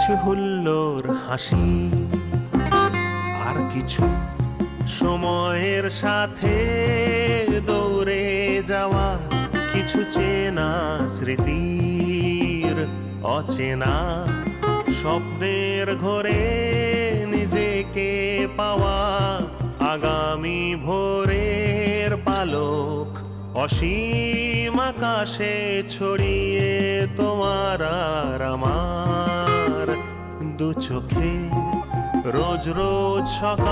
কিছু হুল্লোর হাসি, আর কিছু সময়ের সাথে দৌড়ে যাওয়া, কিছু চেনা স্মৃতির অচেনা স্বপ্নের ঘরে নিজেকে পাওয়া, আগামী ভোরের পালক অসীম আকাশে ছড়িয়ে তোমার আর আমার দু চোখে রোজ রোজ সকাল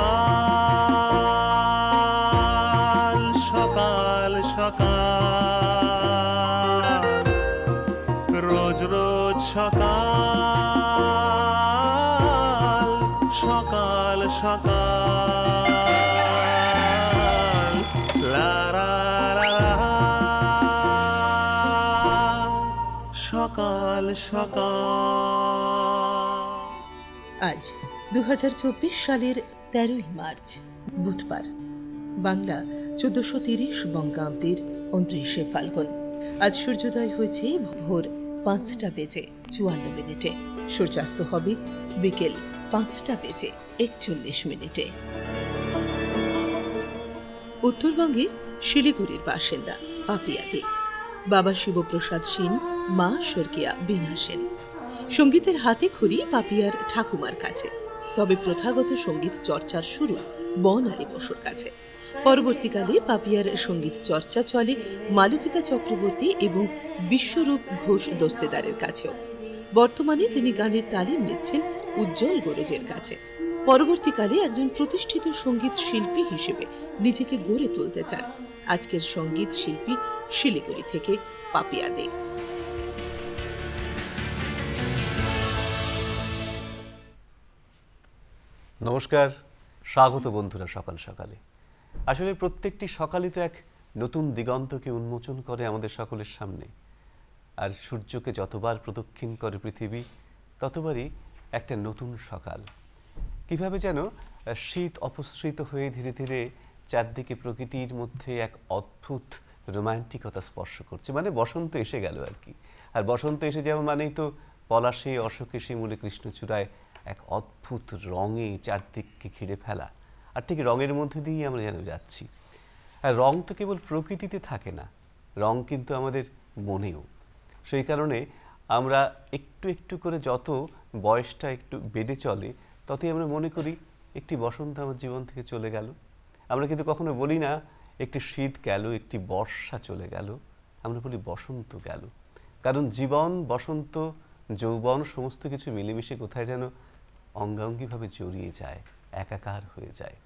সকাল সকাল, রোজ রোজ সকাল সকাল সকাল, লা লা লা লা, সকাল সকাল। আজ 2024 সালের 13ই মার্চ বুধবার, বাংলা 1430 বঙ্গাব্দের 29শে ফাল্গুন। আজ সূর্যোদয় হয়েছে ভোর 5:54 সূর্যাস্ত হবে বিকেল 5:41। উত্তরবঙ্গের শিলিগুড়ির বাসিন্দা পাপিয়া দে, বাবা শিবপ্রসাদ সেন, মা স্বর্গীয়া বীণা সেন। সঙ্গীতের হাতে খড়ি পাপিয়ার ঠাকুমার কাছে, তবে প্রথাগত সঙ্গীত চর্চার শুরু বনআলী বসুর কাছে। পরবর্তীকালে পাপিয়ার সঙ্গীত চর্চা চলে মালবিকা চক্রবর্তী এবং বিশ্বরূপ ঘোষ দস্তেদারের কাছেও। বর্তমানে তিনি গানের তালিম নিচ্ছেন উজ্জ্বল গরজের কাছে। পরবর্তীকালে একজন প্রতিষ্ঠিত সঙ্গীত শিল্পী হিসেবে নিজেকে গড়ে তুলতে চান। আজকের সঙ্গীত শিল্পী শিলিগুড়ি থেকে পাপিয়া দে। নমস্কার, স্বাগত বন্ধুরা সকাল সকালে। আসলে প্রত্যেকটি সকালই তো এক নতুন দিগন্তকে উন্মোচন করে আমাদের সকলের সামনে। আর সূর্যকে যতবার প্রদক্ষিণ করে পৃথিবী, ততবারই একটা নতুন সকাল। কিভাবে যেন শীত অপসৃত হয়ে ধীরে ধীরে চারদিকে প্রকৃতির মধ্যে এক অদ্ভুত রোমান্টিকতা স্পর্শ করছে, মানে বসন্ত এসে গেল আর কি। আর বসন্ত এসে যাওয়া মানেই তো পলাশে, অশোকে, শিমুলে, কৃষ্ণচূড়ায় এক অদ্ভুত রঙে চারদিককে ঘিরে ফেলা। আর ঠিক রঙের মধ্যে দিয়েই আমরা যেন যাচ্ছি। আর রং তো কেবল প্রকৃতিতে থাকে না, রং কিন্তু আমাদের মনেও। সেই কারণে আমরা একটু একটু করে যত বয়সটা একটু বেড়ে চলে, ততই আমরা মনে করি একটি বসন্ত আমার জীবন থেকে চলে গেল। আমরা কিন্তু কখনো বলি না একটি শীত গেল, একটি বর্ষা চলে গেল, আমরা বলি বসন্ত গেল। কারণ জীবন, বসন্ত, যৌবন সমস্ত কিছু মিলেমিশে কোথায় যেন অঙ্গাঙ্গিভাবে জড়িয়ে যায়, একাকার হয়ে যায়।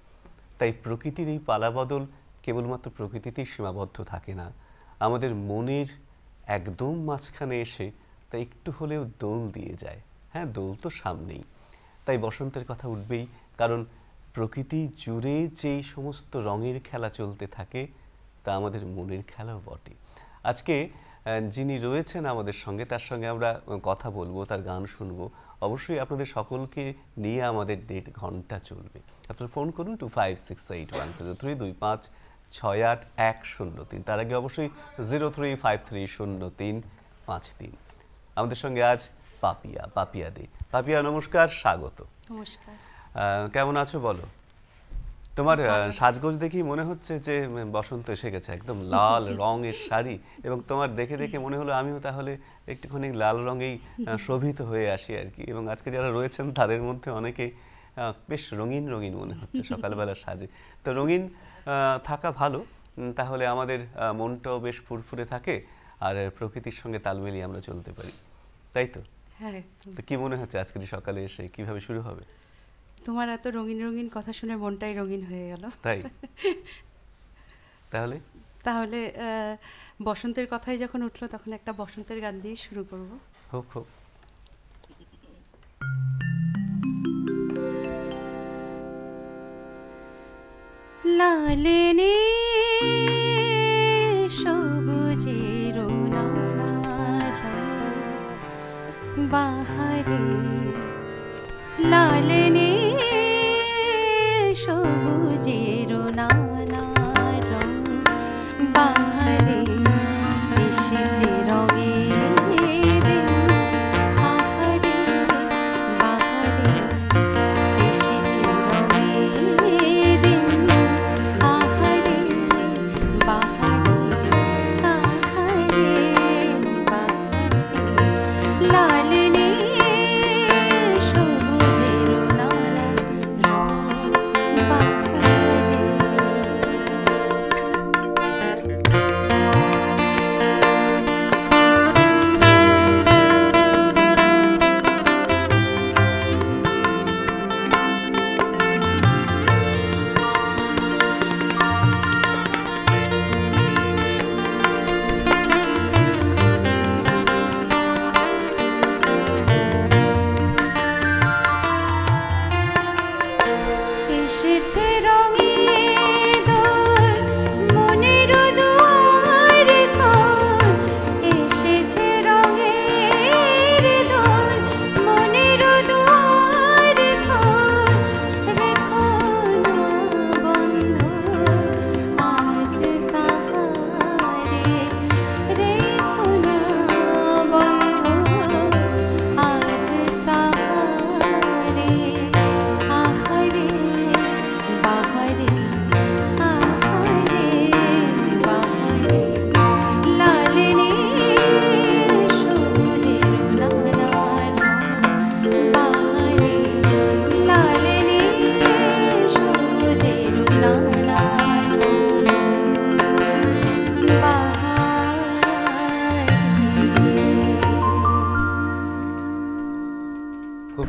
তাই প্রকৃতির এই পালাবদল কেবলমাত্র প্রকৃতিতেই সীমাবদ্ধ থাকে না, আমাদের মনের একদম মাঝখানে এসে তা একটু হলেও দোল দিয়ে যায়। হ্যাঁ, দোল তো সামনেই, তাই বসন্তের কথা উঠবেই। কারণ প্রকৃতি জুড়ে যেই সমস্ত রঙের খেলা চলতে থাকে, তা আমাদের মনের খেলাও বটে। আজকে যিনি রয়েছেন আমাদের সঙ্গে, তার সঙ্গে আমরা কথা বলবো, তার গান শুনবো। অবশ্যই আপনাদের সকলকে নিয়ে আমাদের 1.5 ঘন্টা চলবে। আপনারা ফোন করুন 25681032 2568103103। তার আগে অবশ্যই 03530353। আমাদের সঙ্গে আজ পাপিয়া দে। পাপিয়া, নমস্কার, স্বাগত। নমস্কার। কেমন আছো বলো? তোমার সাজগোজ দেখি মনে হচ্ছে যে বসন্ত এসে গেছে। একদম লাল রঙের শাড়ি, এবং তোমার দেখে দেখে মনে হলো আমিও তাহলে একটুখানি লাল রঙেই শোভিত হয়ে আসি আর কি। এবং আজকে যারা রয়েছেন তাদের মধ্যে অনেকে বেশ রঙিন রঙিন মনে হচ্ছে সকালবেলার সাজে। তো রঙিন থাকা ভালো, তাহলে আমাদের মনটাও বেশ ফুরফুরে থাকে, আর প্রকৃতির সঙ্গে তাল মিলিয়ে আমরা চলতে পারি, তাই তো? হ্যাঁ। তো কি মনে হচ্ছে আজকে সকালে এসে কিভাবে শুরু হবে? তোমার এত রঙিন রঙিন কথা শুনে মনটাই রঙিন হয়ে গেল। তাই? তাহলে বসন্তের কথাই যখন উঠলো, তখন একটা বসন্তের গান দিয়ে শুরু করব। হোক হোক। লালে সবুজের নানা বাহারে, লালে সবুজের নানা রং বাহারে, এসেছে রঙের দিন আহারে,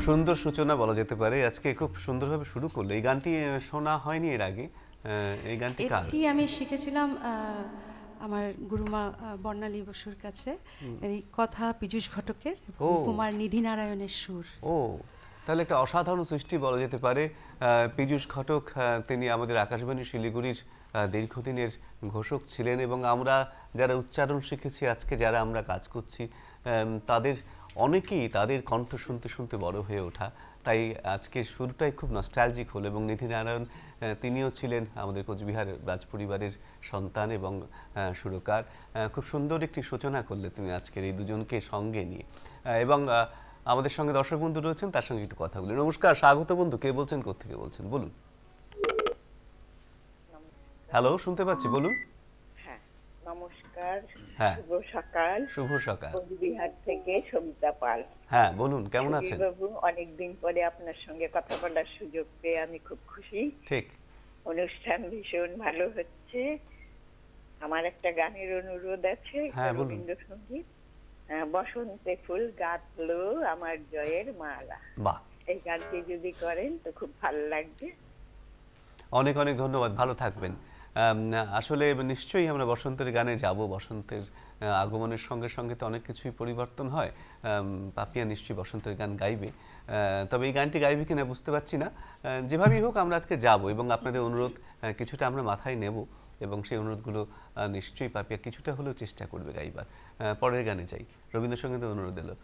সুন্দর সূচনা বলা যেতে পারে, আজকে খুব সুন্দরভাবে শুরু করলে। এই গানটি শোনা হয়নি এর আগে, এই গানটি কার? এটি আমি শিখেছিলাম আমার গুরুমা বর্ণালী বসুর কাছে। এই কথা পীযূষ ঘটকের, কুমার নিধি নারায়ণের সুর। ও, তাহলে একটা অসাধারণ সৃষ্টি বলা যেতে পারে। পীযূষ ঘটক তিনি আমাদের আকাশবাণী শিলিগুড়ির দীর্ঘদিনের ঘোষক ছিলেন, এবং আমরা যারা উচ্চারণ শিখেছি আজকে, যারা আমরা কাজ করছি, তাদের অনেকেই তাদের কণ্ঠ শুনতে শুনতে বড় হয়ে ওঠা। তাই আজকের শুরুটাই খুব নস্টালজিক হলো। এবং নিধি নারায়ণ তিনিও ছিলেন আমাদের কোচবিহার রাজ পরিবারের সন্তান এবং সুরকার। খুব সুন্দর একটি সূচনা করলে তুমি আজকের এই দুজনকে সঙ্গে নিয়ে। এবং আমাদের সঙ্গে দর্শক বন্ধু রয়েছেন, তার সঙ্গে একটু কথা বলি। নমস্কার, স্বাগত বন্ধু। কে বলছেন, কোত্থেকে বলছেন, বলুন। হ্যালো, শুনতে পাচ্ছি, বলুন। হ্যাঁ, নমস্কার। হ্যাঁ, শুভ সকাল। শুভ সকাল। কোচবিহার থেকে সবিতা পাল। হ্যাঁ, বলুন, কেমন আছেন? বাবু, অনেকদিন পরে আপনার সঙ্গে কথা বলার সুযোগ পেয়ে আমি খুব খুশি। ঠিক। অনুষ্ঠান ভীষণ ভালো হচ্ছে। আমার একটা গানের অনুরোধ আছে, হ্যাঁ, বলুন। রবীন্দ্রসঙ্গীত। বসন্তে ফুল গাঁথলো আমার জয়ের মালা। বাহ, এই গানটি যদি করেন তো খুব ভালো লাগবে। অনেক অনেক ধন্যবাদ, ভালো থাকবেন। আসলে নিশ্চয়ই আমরা বসন্তের গানে যাব। বসন্তের আগমনের সঙ্গে সঙ্গে তো অনেক কিছুই পরিবর্তন হয়। পাপিয়া নিশ্চয়ই বসন্তের গান গাইবে, তবে এই গানটি গাইবে কিনা বুঝতে পারছি না। যেভাবেই হোক আমরা আজকে যাব, এবং আপনাদের অনুরোধ কিছুটা আমরা মাথায় নেব, এবং সেই অনুরোধগুলো নিশ্চয়ই পাপিয়া কিছুটা হলেও চেষ্টা করবে গাইবার। পরের গানে যাই, রবীন্দ্রসঙ্গীতের অনুরোধ এলো।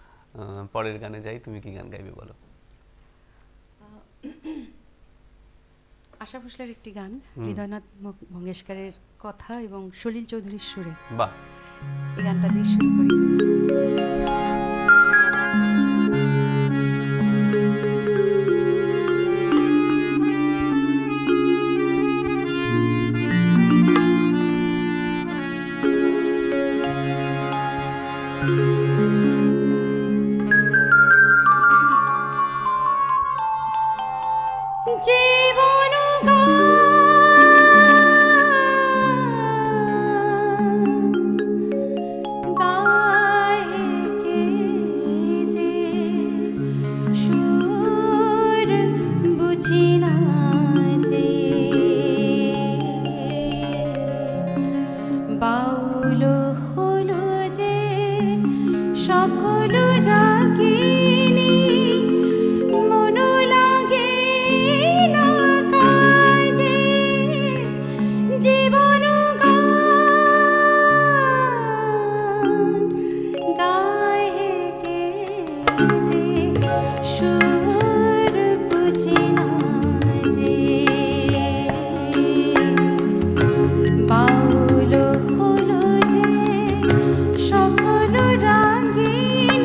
পরের গানে যাই, তুমি কি গান গাইবে বলো? আশা ভোসলের একটি গান, হৃদয়নাথ মঙ্গেশকরের কথা এবং সলিল চৌধুরীর সুরে। বাহ, এই গানটা দিয়ে শুরু করি। জীবন বাউল হলো যে সকল রাগিনী, মন লাগে না কাজে, জীবন গায়ে কে যে সুর বুঝি না যে, বাউল হলো যে সকল রাগিনী,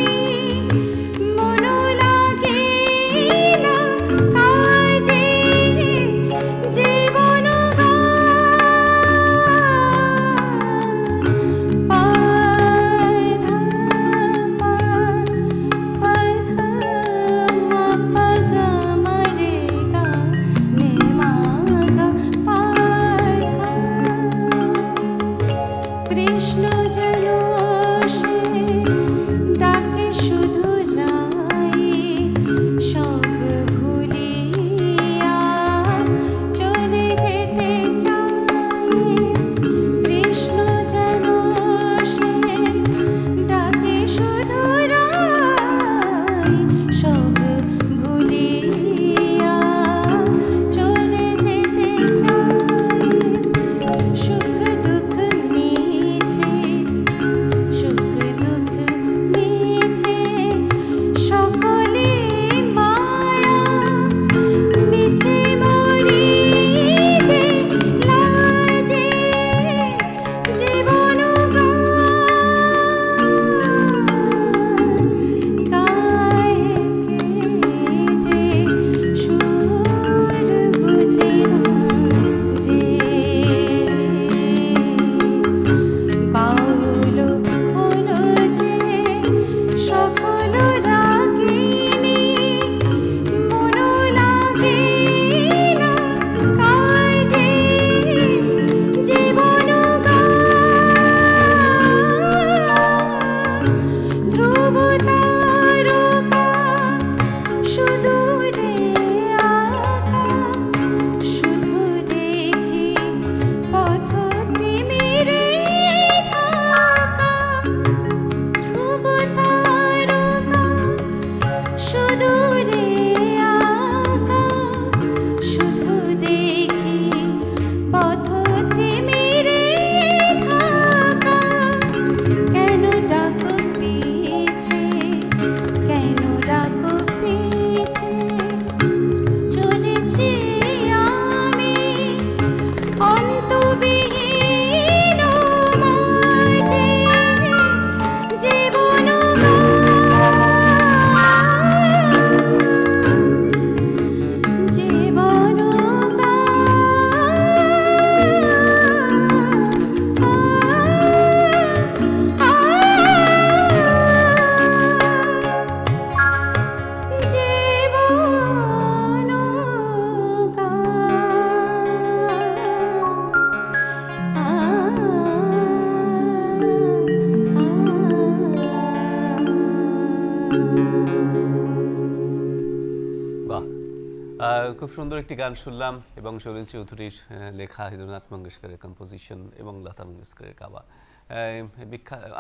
খুব সুন্দর একটি গান শুনলাম এবং সলিল চৌধুরীর লেখা, রবীন্দ্রনাথ মঙ্গেশকরের কম্পোজিশন এবং লতা মঙ্গেশকরের গাওয়া,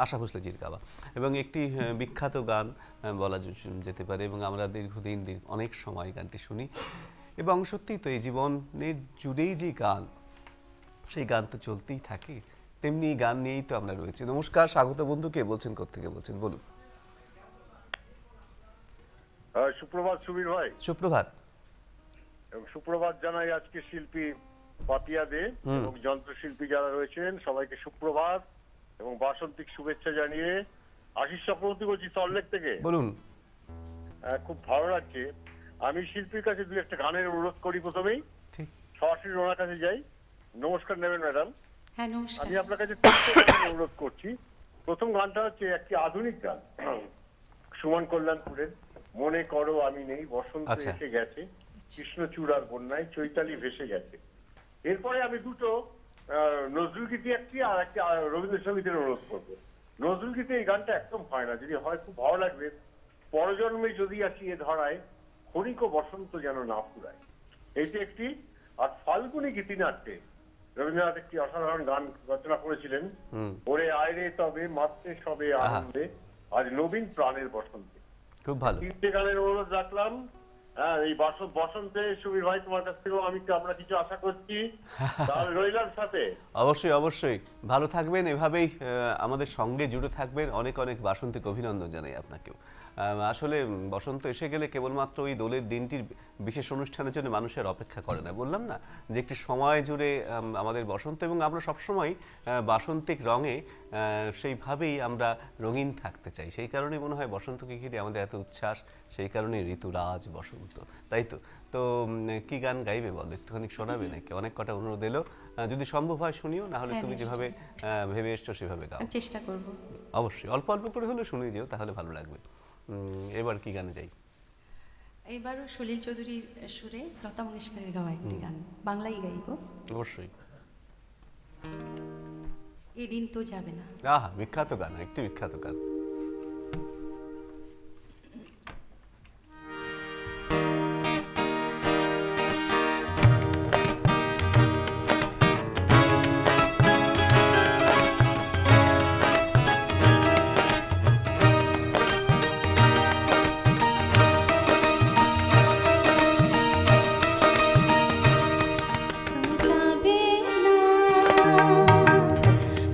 আশা ভোসলেজির গাওয়া, এবং একটি বিখ্যাত গান বলা যেতে পারে। এবং আমরা দীর্ঘদিন অনেক সময় গানটি শুনি এবং সত্যিই তো এই জীবনের জুড়েই যে গান, সেই গান তো চলতেই থাকে, তেমনি গান নিয়েই তো আমরা রয়েছি। নমস্কার, স্বাগত বন্ধুকে বলছেন, কোত্থেকে বলছেন বলুন। সুপ্রভাত সুবীর ভাই। সুপ্রভাত। এবং সুপ্রভাত জানাই আজকে শিল্পী পাপিয়া দে এবং যন্ত্রশিল্পী যারা রয়েছেন সবাইকে সুপ্রভাত এবং বাসন্তিক শুভেচ্ছা জানিয়ে আশিস চক্রবর্তী বলছি সল্টলেক থেকে। বলুন। খুব ভালো লাগছে। আমি শিল্পীর কাছে দুই একটা গানের অনুরোধ করি। প্রথমেই ঠিক সরাসরি ওনার কাছে যাই। নমস্কার নেবেন ম্যাডাম? হ্যাঁ নমস্কার। আমি আপনার কাছে তিনটে গানের অনুরোধ করছি। প্রথম গানটা হচ্ছে একটি আধুনিক গান, সুমন কল্যাণপুরের মনে করো আমি নেই, বসন্ত এসে গেছে, কৃষ্ণচূড়ার বন্যায় চৈতালি ভেসে গেছে। এরপরে আমি দুটো নজরুল গীতি, একটি আর একটি রবীন্দ্রসঙ্গীতের অনুরোধ করবো। নজরুল গীতে এই গানটা একদম হয় না, যদি হয় খুব ভালো লাগবে। পরজন্মে যদি আসি এ ধরায়, ক্ষণিক বসন্ত যেন না ফুরায়, এইটি একটি। আর ফাল্গুনী গীতিনাট্যে রবীন্দ্রনাথ একটি অসাধারণ গান রচনা করেছিলেন, ওরে আয়রে তবে মাত্রে সবে আনন্দে আজ নবীন প্রাণের বসন্তে। খুব ভালো। তিনটে গানের অনুরোধ রাখলাম। হ্যাঁ, এই বসন্তে সুবীর ভাই তোমার কাছ থেকেও আমরা কিছু আশা করছি। তাহলে রইলাম সাথে। অবশ্যই অবশ্যই, ভালো থাকবেন, এভাবেই আমাদের সঙ্গে জুড়ে থাকবেন। অনেক অনেক বাসন্তিক অভিনন্দন জানাই আপনাকেও। আসলে বসন্ত এসে গেলে কেবলমাত্র ওই দোলের দিনটির বিশেষ অনুষ্ঠানের জন্য মানুষের অপেক্ষা করে না। বললাম না যে একটি সময় জুড়ে আমাদের বসন্ত, এবং আমরা সবসময় বাসন্তিক রঙে সেইভাবেই আমরা রঙিন থাকতে চাই। সেই কারণে মনে হয় বসন্তকে ঘিরে আমাদের এত উচ্ছ্বাস, সেই কারণে ঋতুরাজ বসন্ত, তাই তো। তো কি গান গাইবে বলো, একটুখানি শোনাবে নাকি? অনেক কটা অনুরোধ এলো, যদি সম্ভব হয় শুনিও, না হলে তুমি যেভাবে ভেবে এসছো সেভাবে গাও। চেষ্টা করব। অবশ্যই অল্প অল্প করে হলে শুনিয়ে যেও, তাহলে ভালো লাগবে। এবার কি গানে যাই? এবারও সলিল চৌধুরীর সুরে লতা মঙ্গেশকরের গাওয়া একটি গান, বাংলাই গাইব। অবশ্যই। এদিন তো যাবে না। আহা, বিখ্যাত গান, একটি বিখ্যাত গান।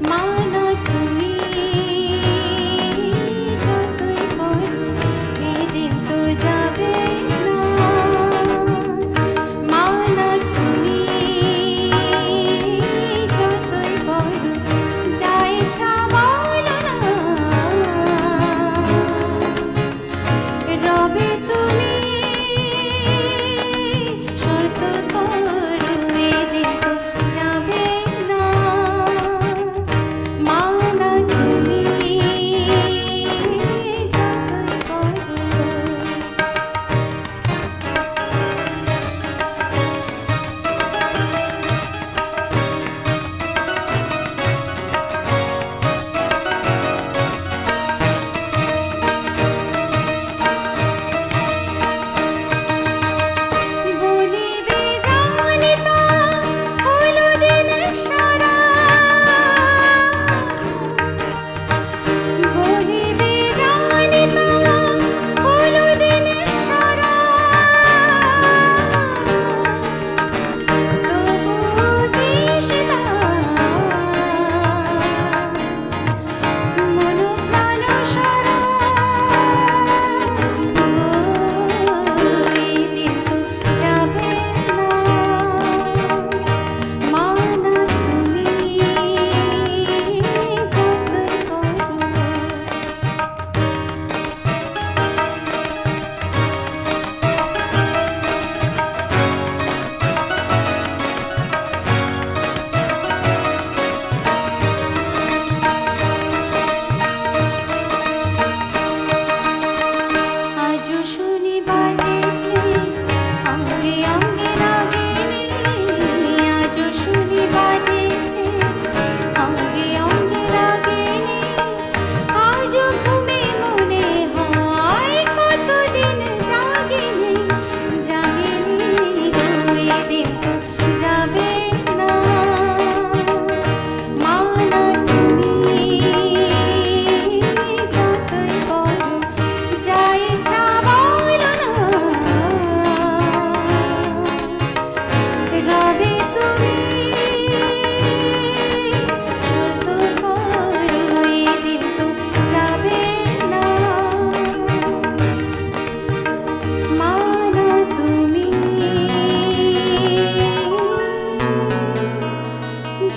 মানা তুমি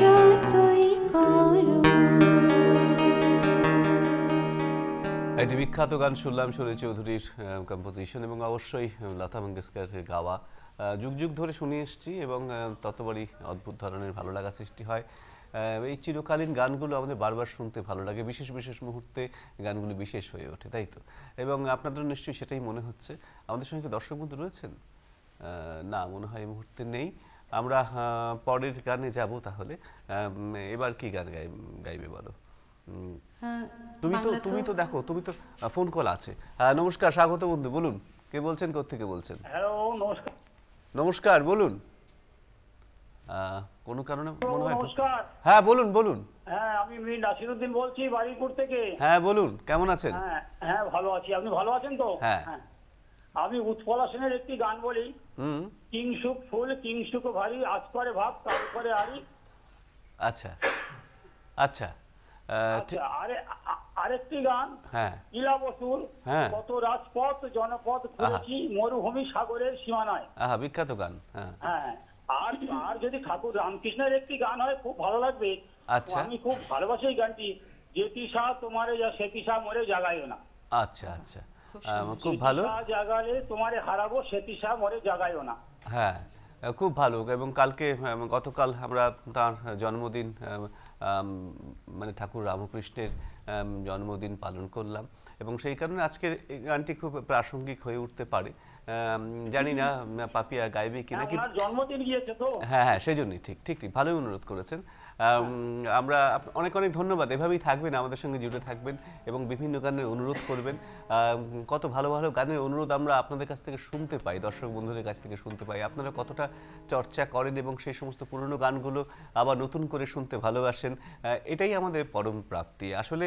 যতই করো। একটি বিখ্যাত গান শুনলাম শরীর চৌধুরীর কম্পোজিশন এবং অবশ্যই লতা মঙ্গেশকরের গাওয়া। যুগ যুগ ধরে শুনে এসেছি এবং ততবারই অদ্ভুত ধরনের ভালো লাগা সৃষ্টি হয়। এই চিরকালীন গানগুলো আমাদের বারবার শুনতে ভালো লাগে, বিশেষ বিশেষ মুহূর্তে গানগুলো বিশেষ হয়ে ওঠে, তাই তো? এবং আপনাদের নিশ্চয়ই সেটাই মনে হচ্ছে। আমাদের সঙ্গে দর্শক বন্ধু রয়েছেন? না, মনে হয় এই মুহূর্তে নেই। আমরা পরের গানে যাব তাহলে। এবার কি গান গাইবে বলো? তুমি তো দেখো, তুমি তো ফোন কল আছে। নমস্কার, স্বাগত বন্ধু, বলুন কে বলছেন, কোত্থেকে বলছেন? হ্যালো, নমস্কার। নমস্কার, বলুন। কোনো কারণে মনে হয়। নমস্কার। হ্যাঁ বলুন বলুন। হ্যাঁ, আমি মীর নাসিরউদ্দিন বলছি বারুইপুর থেকে। হ্যাঁ বলুন, কেমন আছেন? হ্যাঁ হ্যাঁ, ভালো আছি। আপনি ভালো আছেন তো? হ্যাঁ। আমি উৎপলা সেনের একটি গান বলি। কিংসুক ফুল কিংসুক ভারী, আজ করে ভাব কাল করে আরি। আচ্ছা আচ্ছা। আরেকটি গান, হ্যাঁ, ইলা বসুর হ্যাঁ, কত রাজপথ জনপথ ঘুরেছি মরুভূমি সাগরের সীমানায়। বিখ্যাত গান। হ্যাঁ হ্যাঁ। আর যদি ঠাকুর রামকৃষ্ণের একটি গান হয় খুব ভালো লাগবে। আচ্ছা, আমি খুব ভালোবাসি এই গানটি, যে তিসা তোমারে যা সে তিসা মরে জাগাইও না। আচ্ছা আচ্ছা, খুব ভালো। জাগালে তোমারে হারাবো সে তিসা মরে জাগাইও না। হ্যাঁ, খুব ভালো। এবং কালকে গতকাল আমরা তার জন্মদিন, মানে ঠাকুর রামকৃষ্ণের জন্মদিন পালন করলাম এবং সেই কারণে আজকের এই গানটি খুব প্রাসঙ্গিক হয়ে উঠতে পারে। জানি না পাপিয়া গাইবে কিনা, কিন্তু জন্মদিন গিয়েছে তো। হ্যাঁ হ্যাঁ, সেই জন্যই ঠিক ঠিক ঠিক ভালোই অনুরোধ করেছেন। আমরা অনেক অনেক ধন্যবাদ। এভাবেই থাকবেন, আমাদের সঙ্গে জুড়ে থাকবেন এবং বিভিন্ন গানের অনুরোধ করবেন। কত ভালো ভালো গানের অনুরোধ আমরা আপনাদের কাছ থেকে শুনতে পাই, দর্শক বন্ধুদের কাছ থেকে শুনতে পাই। আপনারা কতটা চর্চা করেন এবং সেই সমস্ত পুরনো গানগুলো আবার নতুন করে শুনতে ভালোবাসেন, এটাই আমাদের পরম প্রাপ্তি। আসলে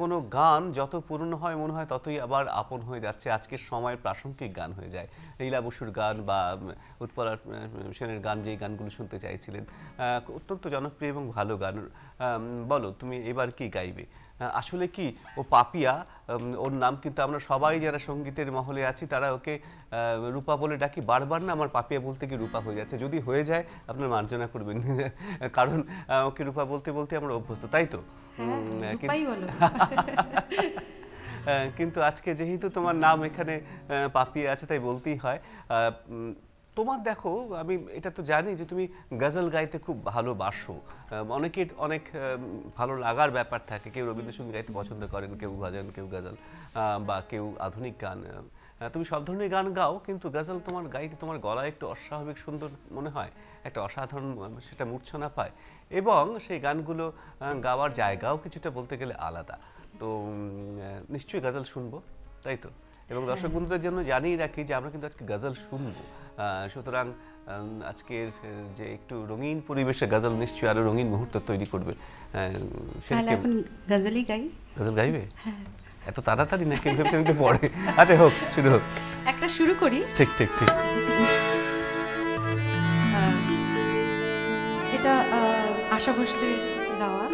কোনো গান যত পুরনো হয় মনে হয় ততই আবার আপন হয়ে যাচ্ছে, আজকের সময়ের প্রাসঙ্গিক গান হয়ে যায়। লীলা বসুর গান বা উৎপলা সেনের গান, যেই গানগুলো শুনতে চাইছিলেন, অত্যন্ত জনপ্রিয় এবং ভালো গান। বলো তুমি এবার কি গাইবে? আসলে কি ও পাপিয়া, ওর নাম কিন্তু আমরা সবাই যারা সঙ্গীতের মহলে আছি তারা ওকে রূপা বলে ডাকি। বারবার না আমার পাপিয়া বলতে কি রূপা হয়ে যাচ্ছে, যদি হয়ে যায় আপনার মার্জনা করবেন, কারণ ওকে রূপা বলতে বলতে আমরা অভ্যস্ত, তাই তো? কিন্তু আজকে যেহেতু তোমার নাম এখানে পাপিয়া আছে তাই বলতেই হয়। তোমার দেখো, আমি এটা তো জানি যে তুমি গজল গাইতে খুব ভালোবাসো। অনেকের অনেক ভালো লাগার ব্যাপার থাকে, কেউ রবীন্দ্রসঙ্গীত গাইতে পছন্দ করেন, কেউ ভজন, কেউ গজল বা কেউ আধুনিক গান। তুমি সব ধরনের গান গাও, কিন্তু গজল তোমার গাইতে তোমার গলায় একটু অস্বাভাবিক সুন্দর মনে হয়, একটা অসাধারণ সেটা মূর্ছনা পায় এবং সেই গানগুলো গাওয়ার জায়গাও কিছুটা বলতে গেলে আলাদা। তো নিশ্চয়ই গজল শুনবো, তাই তো? এবং দর্শক বন্ধুদের জন্য জানিয়ে রাখি যে আমরা কিন্তু আজকে গজল শুনবো, সুতরাং আজকের যে একটু রঙিন পরিবেশে গজল নিশ্চয়ই আরো রঙিন মুহূর্ত তৈরি করবে। এখন গজলই গাই। গজল গাইবে? এত তাড়াতাড়ি নাকি? ভেবেছিলাম একটু পরে। আচ্ছা হোক, শুরু হোক। একটা শুরু করি। ঠিক ঠিক ঠিক। এটা আশা ভোসলের গাওয়া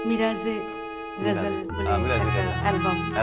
মিরাজে গজল বলে একটা অ্যালবাম। আ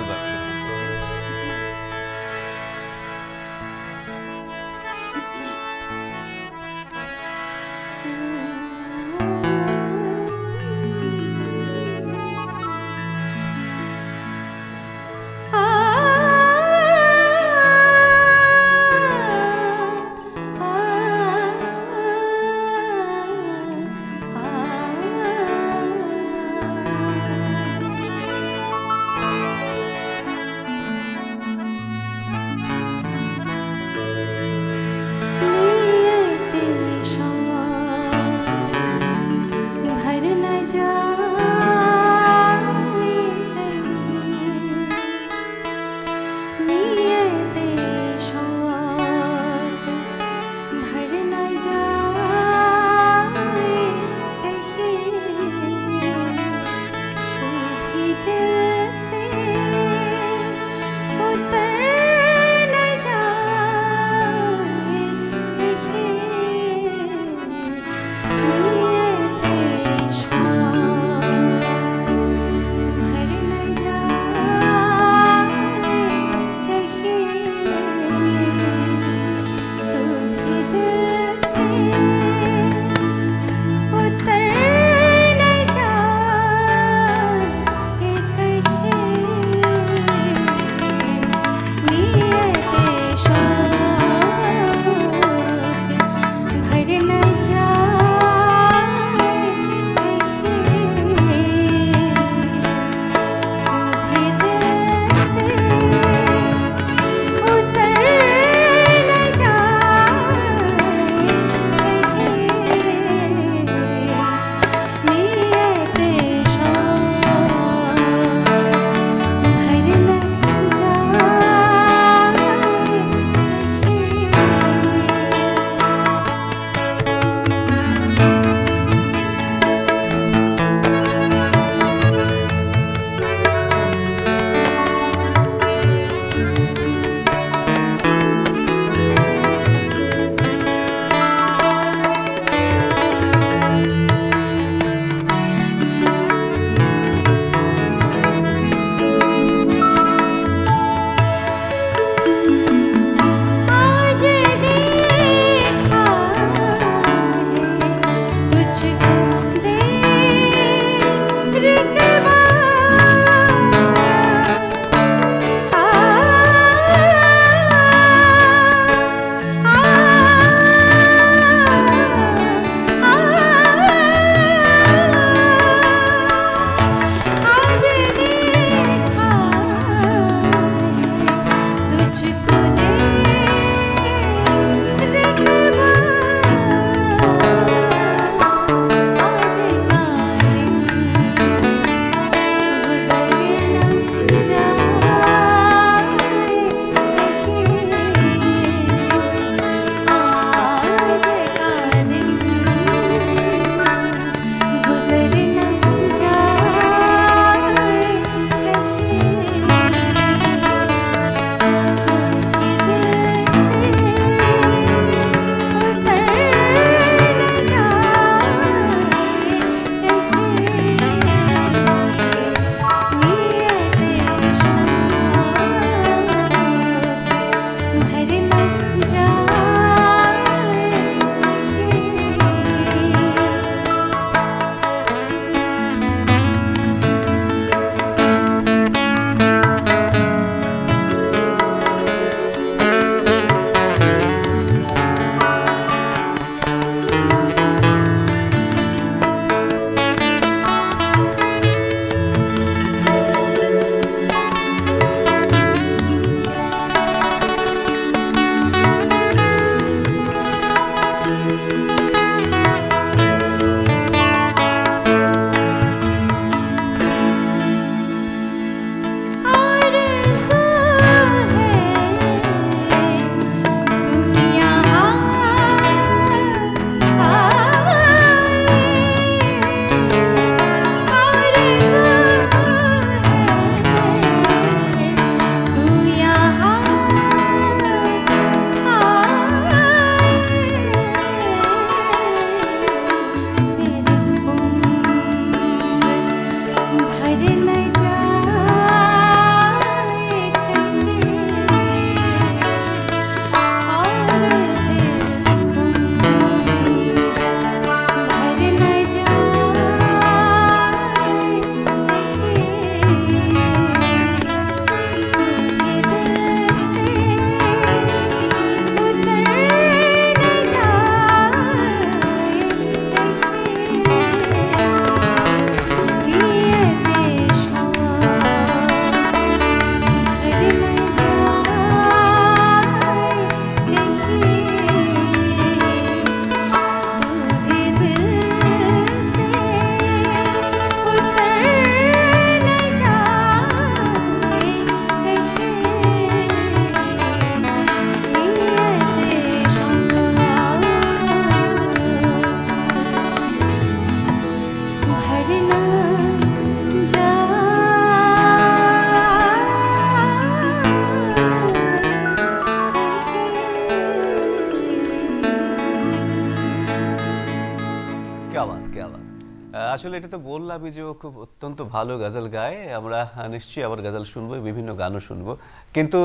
আসলে এটা তো বললামই যে ও খুব অত্যন্ত ভালো গজল গায়। আমরা নিশ্চয়ই আবার গজল শুনবো, বিভিন্ন গানও শুনবো, কিন্তু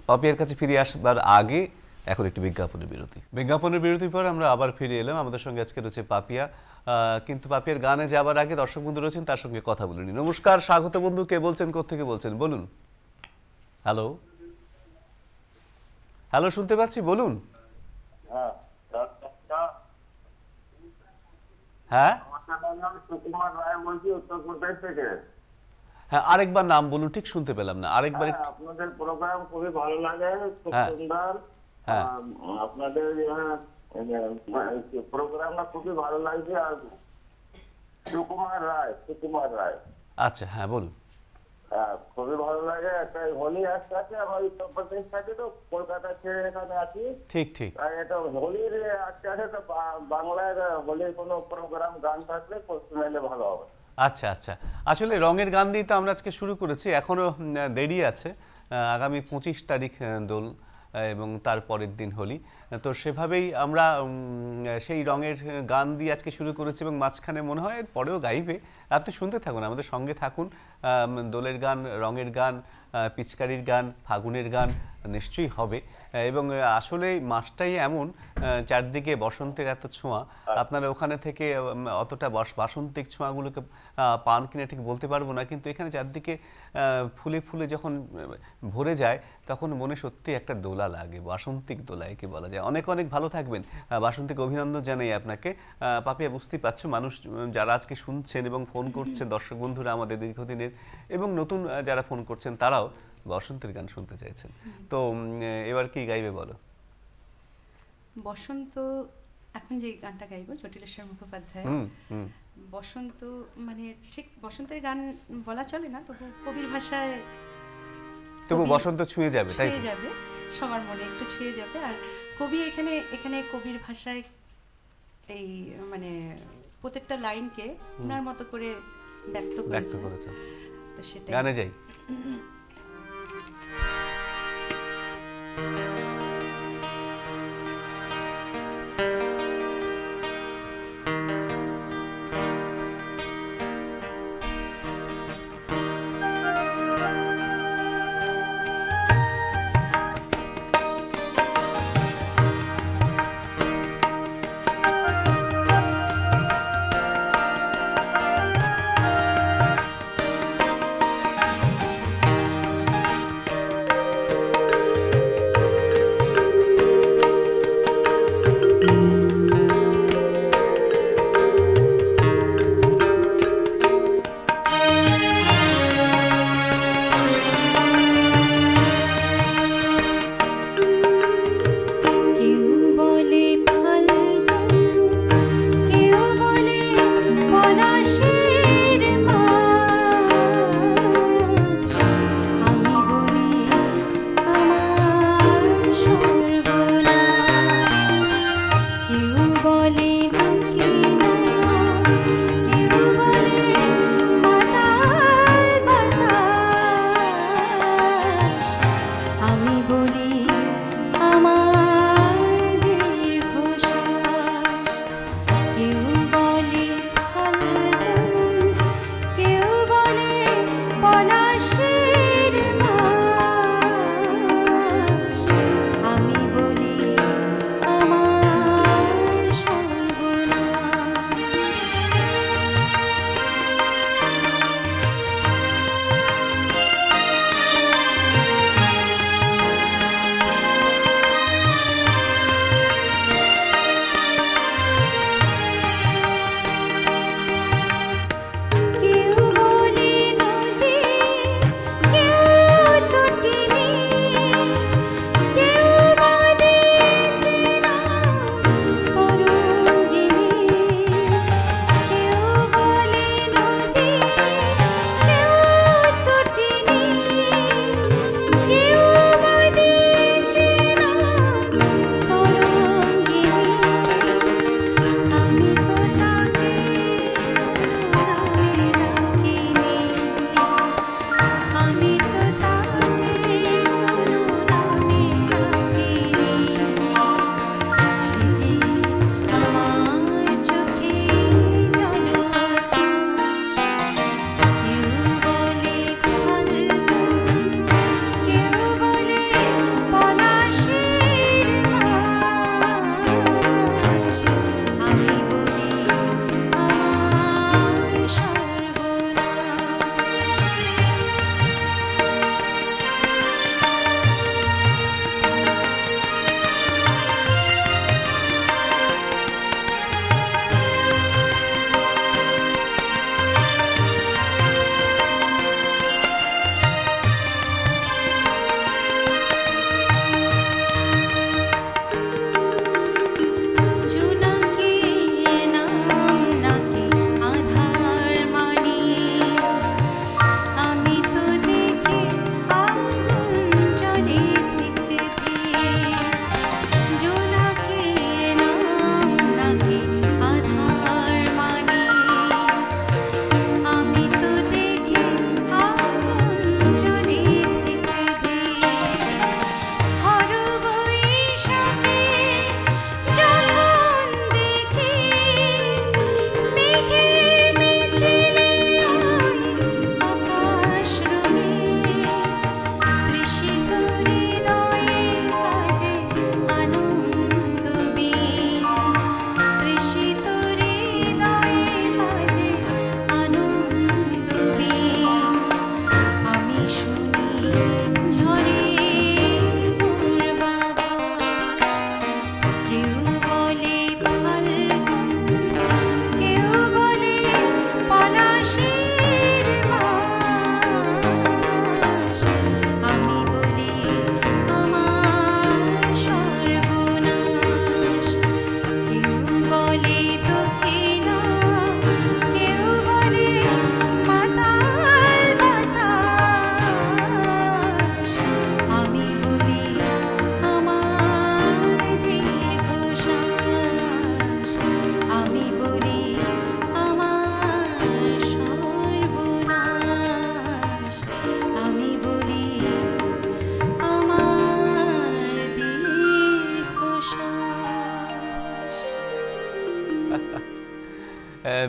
পাপিয়ার কাছে ফিরে আসবার আগে এখন একটু বিজ্ঞাপনের বিরতি। বিজ্ঞাপনের বিরতির পর আমরা আবার ফিরে এলাম। আমাদের সঙ্গে আজকে রয়েছে পাপিয়া, কিন্তু পাপিয়ার গানে যাবার আগে দর্শক বন্ধু রয়েছেন, তার সঙ্গে কথা বলে নি। নমস্কার, স্বাগত বন্ধু, কে বলছেন, কোত্থেকে বলছেন বলুন? হ্যালো হ্যালো, শুনতে পাচ্ছি, বলুন। হ্যাঁ সুকুমার রায় বলছি, উত্তরপ্রদেশ থেকে। হ্যাঁ, আরেকবার নাম বলুন, ঠিক শুনতে পেলাম না, আরেকবার। আপনাদের প্রোগ্রাম খুবই ভালো লাগে, খুব সুন্দর। আপনাদের প্রোগ্রামটা খুবই ভালো লাগছে। আর সুকুমার রায়। আচ্ছা, হ্যাঁ বলুন। খুবই ভালো লাগে। একটা হোলি আসতে আমার উত্তরপ্রদেশ থাকে, তো কলকাতা ছেড়ে এখানে আছি। ঠিক ঠিক। এটা হোলির আসতে তো বাংলায় হোলির কোনো প্রোগ্রাম গান থাকলে শুনাইলে ভালো হবে। আচ্ছা আচ্ছা, আসলে রঙের গান দিয়ে তো আমরা আজকে শুরু করেছি, এখনো দেরি আছে। আগামী 25 তারিখ দোল এবং তার পরের দিন হোলি, তো সেভাবেই আমরা সেই রঙের গান দিয়ে আজকে শুরু করেছি এবং মাঝখানে মনে হয় পরেও গাইবে। আপনি শুনতে থাকুন, আমাদের সঙ্গে থাকুন। দোলের গান, রঙের গান, পিচকারির গান, ফাগুনের গান নিশ্চয়ই হবে। এবং আসলে মাসটাই এমন, চারদিকে বসন্তের এত ছোঁয়া। আপনারা ওখানে থেকে অতটা বাসন্তিক ছোঁয়াগুলোকে পান কিনা ঠিক বলতে পারবো না, কিন্তু এখানে চারদিকে ফুলে ফুলে যখন ভরে যায় তখন মনে সত্যি একটা দোলা লাগে, বাসন্তিক দোলা একে বলা যায়। অনেক অনেক ভালো থাকবেন, বাসন্তিক অভিনন্দন জানাই আপনাকে। পাপিয়া, বুঝতেই পারছো, মানুষ যারা আজকে শুনছেন এবং ফোন করছেন, দর্শক বন্ধুরা আমাদের দীর্ঘদিনের এবং নতুন যারা ফোন করছেন, তারাও বসন্তের গান শুনতে চাইছেন। তো এবার কি গাইবে বলো? বসন্ত, এখন যে গানটা গাইব জটিলেশ্বর মুখোপাধ্যায়, বসন্ত মানে ঠিক বসন্তের গান বলা চলে না, তবু কবির ভাষায় তবু বসন্ত ছুঁয়ে যাবে, তাই ছুঁয়ে যাবে, সবার মনে একটু ছুঁয়ে যাবে। আর কবি এখানে কবির ভাষায় এই মানে প্রত্যেকটা লাইনকে ওনার মতো করে ব্যক্ত করেছেন। তো সেটা গানে যাই।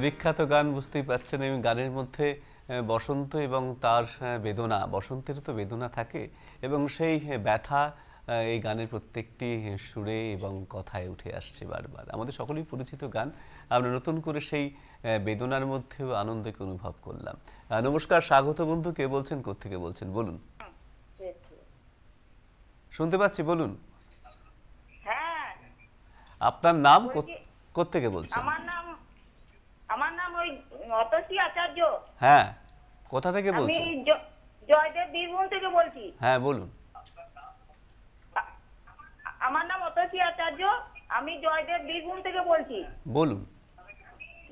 বিখ্যাত গান, বুঝতেই পারছেন এই গানের মধ্যে বসন্ত এবং তার বেদনা, বসন্তের তো বেদনা থাকে এবং সেই ব্যথা এই গানের প্রত্যেকটি সুরে এবং কথায় উঠে আসছে বারবার। আমাদের সকলেই পরিচিত গান, আমরা নতুন করে সেই বেদনার মধ্যেও আনন্দকে অনুভব করলাম। নমস্কার, স্বাগত বন্ধু, কে বলছেন, কোত্থেকে বলছেন বলুন? শুনতে পাচ্ছি, বলুন। হ্যাঁ, আপনার নাম, কোত্থেকে বলছেন? আমার নাম ওই অতসী আচার্য। হ্যাঁ, কোথা থেকে বলছেন? আমি জয়দেব বীরভূম থেকে বলছি। হ্যাঁ বলুন। আমার নাম অতসী আচার্য, আমি জয়দেব বীরভূম থেকে বলছি। বলুন।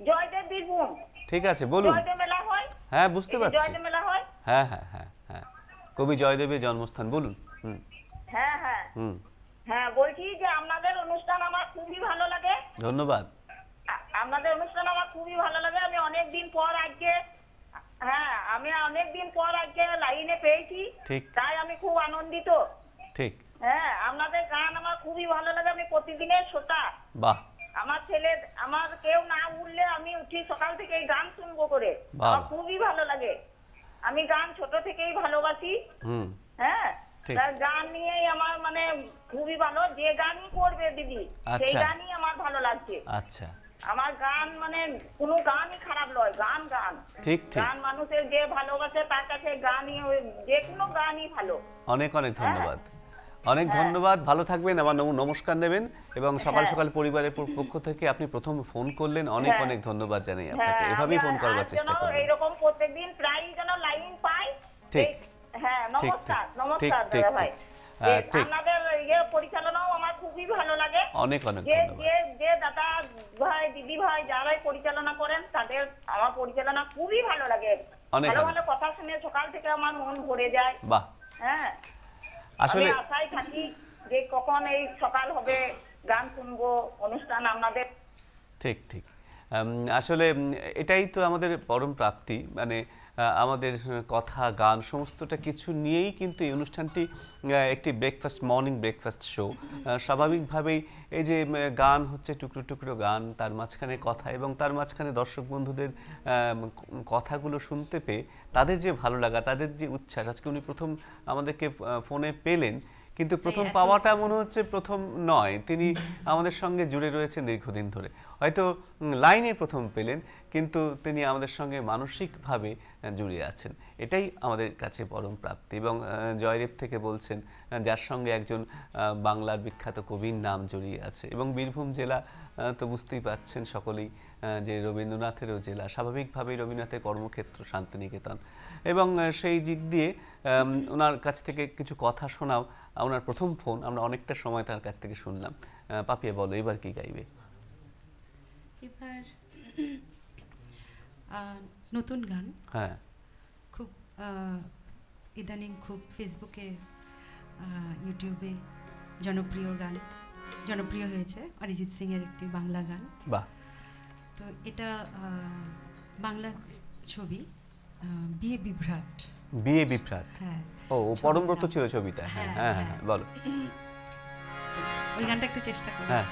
জয়দেব বীরভূম। ঠিক আছে, বলুন। জয়দেব মেলা হয়? হ্যাঁ, বুঝতে পারছি। জয়দেব মেলা হয়? হ্যাঁ হ্যাঁ হ্যাঁ হ্যাঁ, কবি জয়দেবের জন্মস্থান, বলুন। হ্যাঁ হ্যাঁ হ্যাঁ, বলছি যে আপনাদের অনুষ্ঠান আমার খুবই ভালো লাগে। ধন্যবাদ। আপনাদের অনুষ্ঠান আমার খুবই ভালো লাগে। আমি অনেকদিন পর আজকে লাইনে পেয়েছি, তাই আমি খুব আনন্দিত। ঠিক। হ্যাঁ, আপনাদের গান আমার খুবই ভালো লাগে। আমি প্রতিদিনের শ্রোতা। বাহ। আমার কেউ না উঠলে আমি উঠি সকাল থেকে এই গান শুনবো করে, আমার খুবই ভালো লাগে। আমি গান ছোট থেকেই ভালোবাসি। হ্যাঁ, গান নিয়েই আমার মানে খুবই ভালো। যে গানই করবে দিদি, সেই গানই আমার ভালো লাগছে। আচ্ছা, আমার গান মানে কোনো গানই খারাপ নয়, গান গান। ঠিক ঠিক। গান মানুষের যে ভালোবাসে তার কাছে গানই, যে কোনো গানই ভালো। অনেক অনেক ধন্যবাদ, অনেক ধন্যবাদ। ভালো থাকবেন, আমার নমস্কার নেবেন এবং সকাল সকাল পরিবারের পক্ষ থেকে আপনি প্রথম ফোন করলেন, অনেক অনেক ধন্যবাদ জানাই আপনাকে। এভাবেই ফোন করবার চেষ্টা করবেন। এইরকম প্রত্যেকদিন প্রায় যেন লাইন পাই। ঠিক। হ্যাঁ, নমস্কার নমস্কার দাদা ভাই। আপনাদের পরিচালনাও আমার খুবই ভালো লাগে। অনেক অনেক ধন্যবাদ। যে দাদা ভাই, দিদি ভাই যারাই পরিচালনা করেন, তাদের আমার পরিচালনা খুবই ভালো লাগে। ভালো ভালো কথা শুনে সকাল থেকে আমার মন ভরে যায়। বাহ। হ্যাঁ, আসলে আশায় থাকি যে কখন এই সকাল হবে, গান শুনবো, অনুষ্ঠান আপনাদের। ঠিক ঠিক। আসলে এটাই তো আমাদের পরম প্রাপ্তি, মানে আমাদের কথা গান সমস্তটা কিছু নিয়েই কিন্তু এই অনুষ্ঠানটি একটি মর্নিং ব্রেকফাস্ট শো। স্বাভাবিকভাবেই এই যে গান হচ্ছে টুকরো টুকরো গান, তার মাঝখানে কথা এবং তার মাঝখানে দর্শক বন্ধুদের কথাগুলো শুনতে পেয়ে তাদের যে ভালো লাগা, তাদের যে উচ্ছ্বাস। আজকে উনি প্রথম আমাদেরকে ফোনে পেলেন, কিন্তু প্রথম পাওয়াটা মনে হচ্ছে প্রথম নয়, তিনি আমাদের সঙ্গে জুড়ে রয়েছেন দীর্ঘদিন ধরে। হয়তো লাইনে প্রথম পেলেন, কিন্তু তিনি আমাদের সঙ্গে মানসিকভাবে জুড়ে আছেন, এটাই আমাদের কাছে পরম প্রাপ্তি। এবং জয়দেব থেকে বলছেন, যার সঙ্গে একজন বাংলার বিখ্যাত কবির নাম জড়িয়ে আছে। এবং বীরভূম জেলা তো বুঝতেই পাচ্ছেন সকলেই যে রবীন্দ্রনাথেরও জেলা, স্বাভাবিকভাবেই রবীন্দ্রনাথের কর্মক্ষেত্র শান্তিনিকেতন। এবং সেই দিক দিয়ে ওনার কাছ থেকে কিছু কথা শোনাও ওনার প্রথম ফোন, আমরা অনেকটা সময় তার কাছ থেকে শুনলাম। পাপিয়া বলো, এবার কি গাইবে? এবার নতুন গান। হ্যাঁ, খুব ইদানিং খুব ফেসবুকে, ইউটিউবে জনপ্রিয় হয়েছে অরিজিৎ সিং এর একটি বাংলা গান। বাহ। তো এটা বাংলা ছবি বিয়ে বিভ্রাট। বিয়ে বিভ্রাট। হ্যাঁ। ও পরমব্রত ছিল ছবিটা। হ্যাঁ হ্যাঁ হ্যাঁ, বলো। ওই গানটা একটু চেষ্টা করো। হ্যাঁ।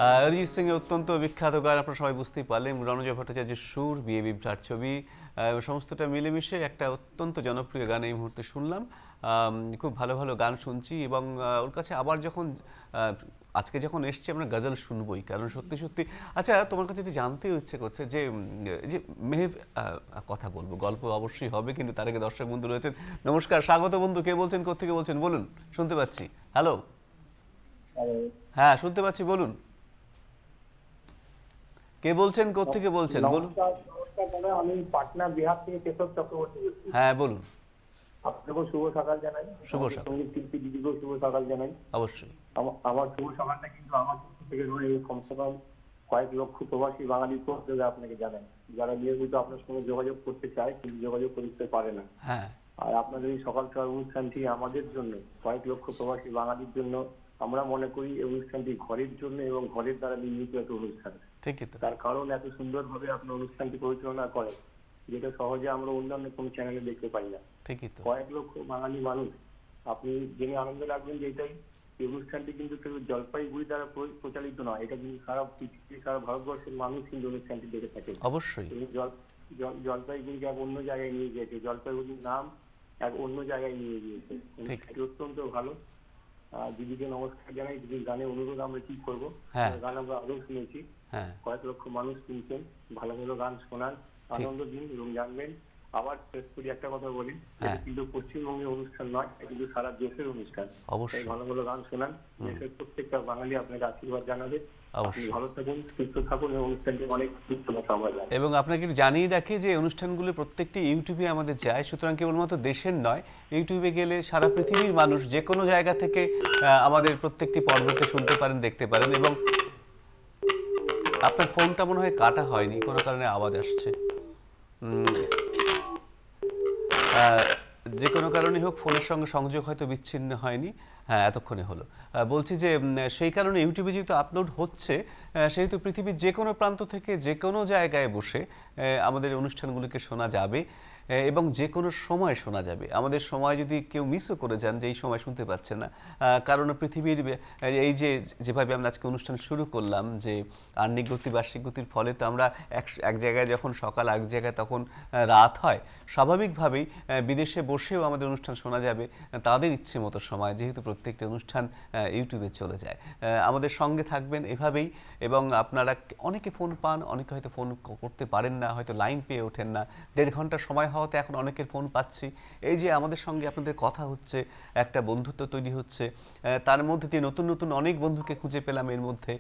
অরিজিৎ সিং এর অত্যন্ত বিখ্যাত গান আপনারা সবাই বুঝতেই পারলেন, রণজয় ভট্টাচার্যের সুর, বিএ বিভ্রাট ছবি, সমস্তটা মিলেমিশে একটা অত্যন্ত জনপ্রিয় গান এই মুহূর্তে শুনলাম। খুব ভালো ভালো গান শুনছি এবং ওর কাছে আবার যখন আজকে যখন এসছি আমরা গজল শুনবই, কারণ সত্যি সত্যি। আচ্ছা, তোমার কাছে যেটা জানতে ইচ্ছে করছে যে যে মেহেব কথা বলবো, গল্প অবশ্যই হবে, কিন্তু তার আগে দর্শক বন্ধু রয়েছেন। নমস্কার, স্বাগত বন্ধু, কে বলছেন, কোত্থেকে বলছেন বলুন? শুনতে পাচ্ছি। হ্যালো, হ্যাঁ শুনতে পাচ্ছি, বলুন কে বলছেন, কোত্থেকে বলছেন বলুন? আমি পাটনা, বিহার থেকে কেশব চক্রবর্তী বলছি। হ্যাঁ বলুন। আপনাকেও শুভ সকাল জানাই, শুভ সকাল। সঙ্গীত শিল্পী দিদিকেও শুভ সকাল জানাই। অবশ্যই। আমার শুভ সকালটা কিন্তু আমার থেকে কমসে কম কয়েক লক্ষ প্রবাসী বাঙালির প্রত্যেকে আপনাকে জানাই, যারা নিয়মিত আপনার সঙ্গে যোগাযোগ করতে চায় কিন্তু যোগাযোগ করতে পারে না। হ্যাঁ। আর আপনাদের এই সকাল সকাল অনুষ্ঠানটি আমাদের জন্য, কয়েক লক্ষ প্রবাসী বাঙালির জন্য, আমরা মনে করি এই অনুষ্ঠানটি ঘরের জন্য এবং ঘরের দ্বারা নির্মিত একটা অনুষ্ঠান। ঠিকই তো। তার কারণ এত সুন্দরভাবে আপনার অনুষ্ঠানটি পরিচালনা করে, যেটা সহজে আমরা অন্যান্য কোনো চ্যানেলে দেখতে পাই না। ঠিকই তো। কয়েক লক্ষ বাঙালি মানুষ, আপনি জেনে আনন্দ লাগবেন যে এটাই এই অনুষ্ঠানটি কিন্তু কেবল জলপাইগুড়ি দ্বারা প্রচালিত নয়, এটা কিন্তু সারা পৃথিবী, সারা ভারতবর্ষের মানুষ কিন্তু অনুষ্ঠানটি দেখে থাকে। অবশ্যই। জলপাইগুড়িকে এক অন্য জায়গায় নিয়ে গিয়েছে, জলপাইগুড়ির নাম এক অন্য জায়গায় নিয়ে গিয়েছে। অনুষ্ঠানটি অত্যন্ত ভালো। দিদিকে নমস্কার জানাই, দিদির গানে অনুরোধ আমরা কি করবো, গান আমরা আরো শুনেছি, কয়েক লক্ষ মানুষ শুনছেন, ভালো ভালো গান শোনান, আনন্দ দিন এবং জানবেন। আবার শেষ করি একটা কথা বলি, কিন্তু পশ্চিমবঙ্গের অনুষ্ঠান নয়, কিন্তু সারা দেশের অনুষ্ঠান। অবশ্যই ভালো ভালো গান শোনান, দেশের প্রত্যেকটা বাঙালি আপনাকে আশীর্বাদ জানাবে। আপনি ভালো থাকুন, সুস্থ থাকুন এবং অনুষ্ঠানটি অনেক আমরা জানি। এবং আপনাকে একটু জানিয়ে রাখি যে অনুষ্ঠানগুলো প্রত্যেকটি ইউটিউবে আমাদের যায়, সুতরাং কেবলমাত্র দেশের নয়, ইউটিউবে গেলে সারা পৃথিবীর মানুষ যে কোনো জায়গা থেকে আমাদের প্রত্যেকটি পর্বকে শুনতে পারেন, দেখতে পারেন। এবং আপনার ফোনটা মনে হয় কাটা হয়নি, কোনো কারণে আওয়াজ আসছে, যে কোনো কারণে হোক ফোনের সঙ্গে সংযোগ হয়তো বিচ্ছিন্ন হয়নি। হ্যাঁ, এতক্ষণে হলো। বলছি যে সেই কারণে ইউটিউবে যেহেতু আপলোড হচ্ছে, সেহেতু পৃথিবীর যে কোনো প্রান্ত থেকে যে কোনো জায়গায় বসে আমাদের অনুষ্ঠানগুলিকে শোনা যাবে এবং যে কোনো সময় শোনা যাবে। আমাদের সময় যদি কেউ মিসও করে যান যে এই সময় শুনতে পাচ্ছেন না, কারণ পৃথিবীর এই যেভাবে আমরা আজকে অনুষ্ঠান শুরু করলাম, যে আহ্নিক গতি বার্ষিক গতির ফলে তো আমরা এক জায়গায় যখন সকাল, এক জায়গায় তখন রাত হয়, স্বাভাবিকভাবেই বিদেশে বসেও আমাদের অনুষ্ঠান শোনা যাবে তাদের ইচ্ছে মতো সময়, যেহেতু প্রত্যেকটা অনুষ্ঠান ইউটিউবে চলে যায়। আমাদের সঙ্গে থাকবেন এভাবেই। এবং আপনারা অনেকে ফোন পান, অনেকে হয়তো ফোন করতে পারেন না, হয়তো লাইন পেয়ে ওঠেন না। 1.5 ঘন্টা সময় হওয়াতে এখন অনেকের ফোন পাচ্ছি। এই যে আমাদের সঙ্গে আপনাদের কথা হচ্ছে, একটা বন্ধুত্ব তৈরি হচ্ছে, তার মধ্যে দিয়ে নতুন নতুন অনেক বন্ধুকে খুঁজে পেলাম। এর মধ্যে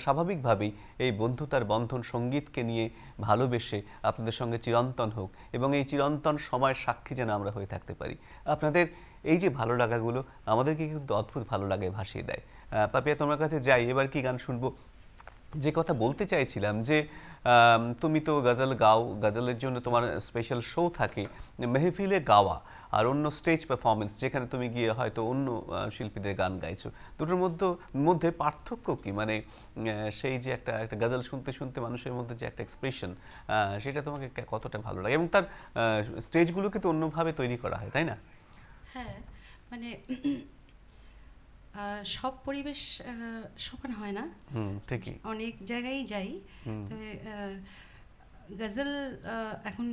স্বাভাবিকভাবেই এই বন্ধুতার বন্ধন সঙ্গীতকে নিয়ে ভালোবেসে আপনাদের সঙ্গে চিরন্তন হোক এবং এই চিরন্তন সময়ের সাক্ষী যেন আমরা হয়ে থাকতে পারি। আপনাদের এই যে ভালো লাগাগুলো আমাদেরকে কিন্তু অদ্ভুত ভালো লাগায় ভাসিয়ে দেয়। পাপিয়া, তোমার কাছে যাই, এবার কি গান শুনবো? যে কথা বলতে চাইছিলাম যে তুমি তো গজল গাও, গজলের জন্য তোমার স্পেশাল শো থাকে, মেহফিলে গাওয়া আর অন্য স্টেজ পারফরমেন্স যেখানে তুমি গিয়ে হয়তো অন্য শিল্পীদের গান গাইছো, দুটোর মধ্যে পার্থক্য কি? মানে সেই যে একটা গজল শুনতে শুনতে মানুষের মধ্যে যে একটা এক্সপ্রেশন, সেটা তোমাকে কতটা ভালো লাগে? এবং তার স্টেজগুলোকে তো অন্যভাবে তৈরি করা হয়, তাই না? হ্যাঁ, মানে সব পরিবেশ সমান হয় না, ঠিকই অনেক জায়গায় যাই। তবে গজল এখন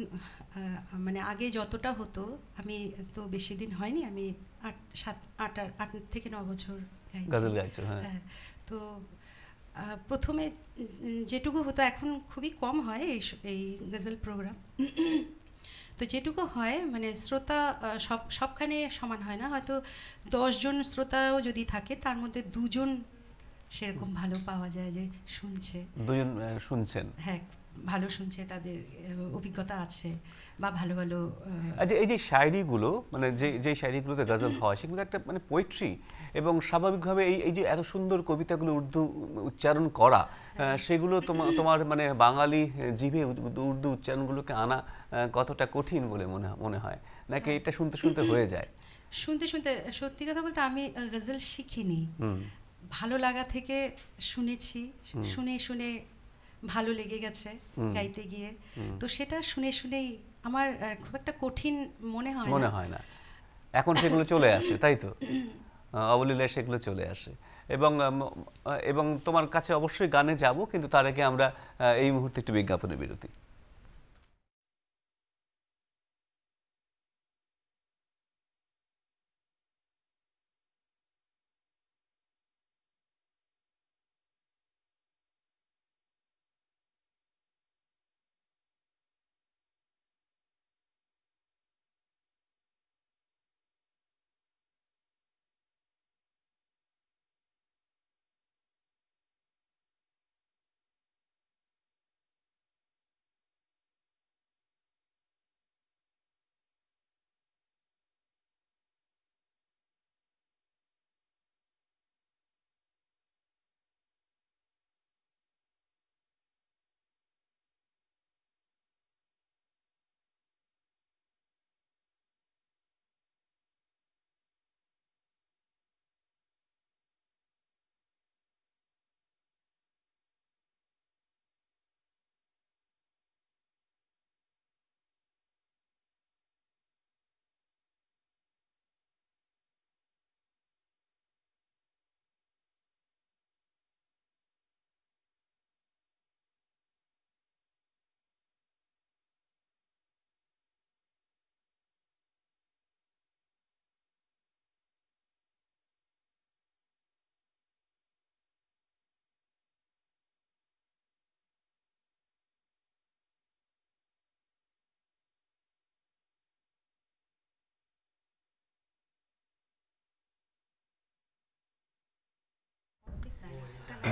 মানে আগে যতটা হতো, আমি তো বেশি দিন হয়নি, আমি 8 থেকে 9 বছর গাইছি। হ্যাঁ, তো প্রথমে যেটুকু হতো, এখন খুবই কম হয় এই গজল প্রোগ্রাম। তো যেটুকু হয় মানে শ্রোতা সবখানে সমান হয় না, হয়তো 10 জন শ্রোতাও যদি থাকে তার মধ্যে 2 জন সেরকম ভালো পাওয়া যায় যে শুনছে, 2 জন শুনছেন, হ্যাঁ ভালো শুনছে, তাদের অভিজ্ঞতা আছে বা ভালো ভালো। আচ্ছা, এই যে শায়রিগুলো, মানে যে শায়রিগুলোতে গজল হয়, সেগুলো একটা মানে পোয়েট্রি, এবং স্বাভাবিকভাবে এই যে এত সুন্দর কবিতাগুলো উর্দু উচ্চারণ করা, সেগুলো তোমার মানে বাঙালি জিভে উর্দু উচ্চারণগুলোকে আনা কতটা কঠিন বলে মনে হয়, নাকি এটা শুনতে শুনতে হয়ে যায়? শুনতে শুনতে, সত্যি কথা বলতে আমি গজল শিখিনি, ভালো লাগা থেকে শুনেছি, শুনে শুনে ভালো লেগে গেছে গাইতে গিয়ে, তো সেটা শুনে শুনেই আমার খুব একটা কঠিন মনে হয় না। এখন সেগুলো চলে আসে, তাই তো? অবলীলায় সেগুলো চলে আসে। এবং তোমার কাছে অবশ্যই গানে যাব, কিন্তু তার আগে আমরা এই মুহূর্তে একটু বিজ্ঞাপনের বিরতি।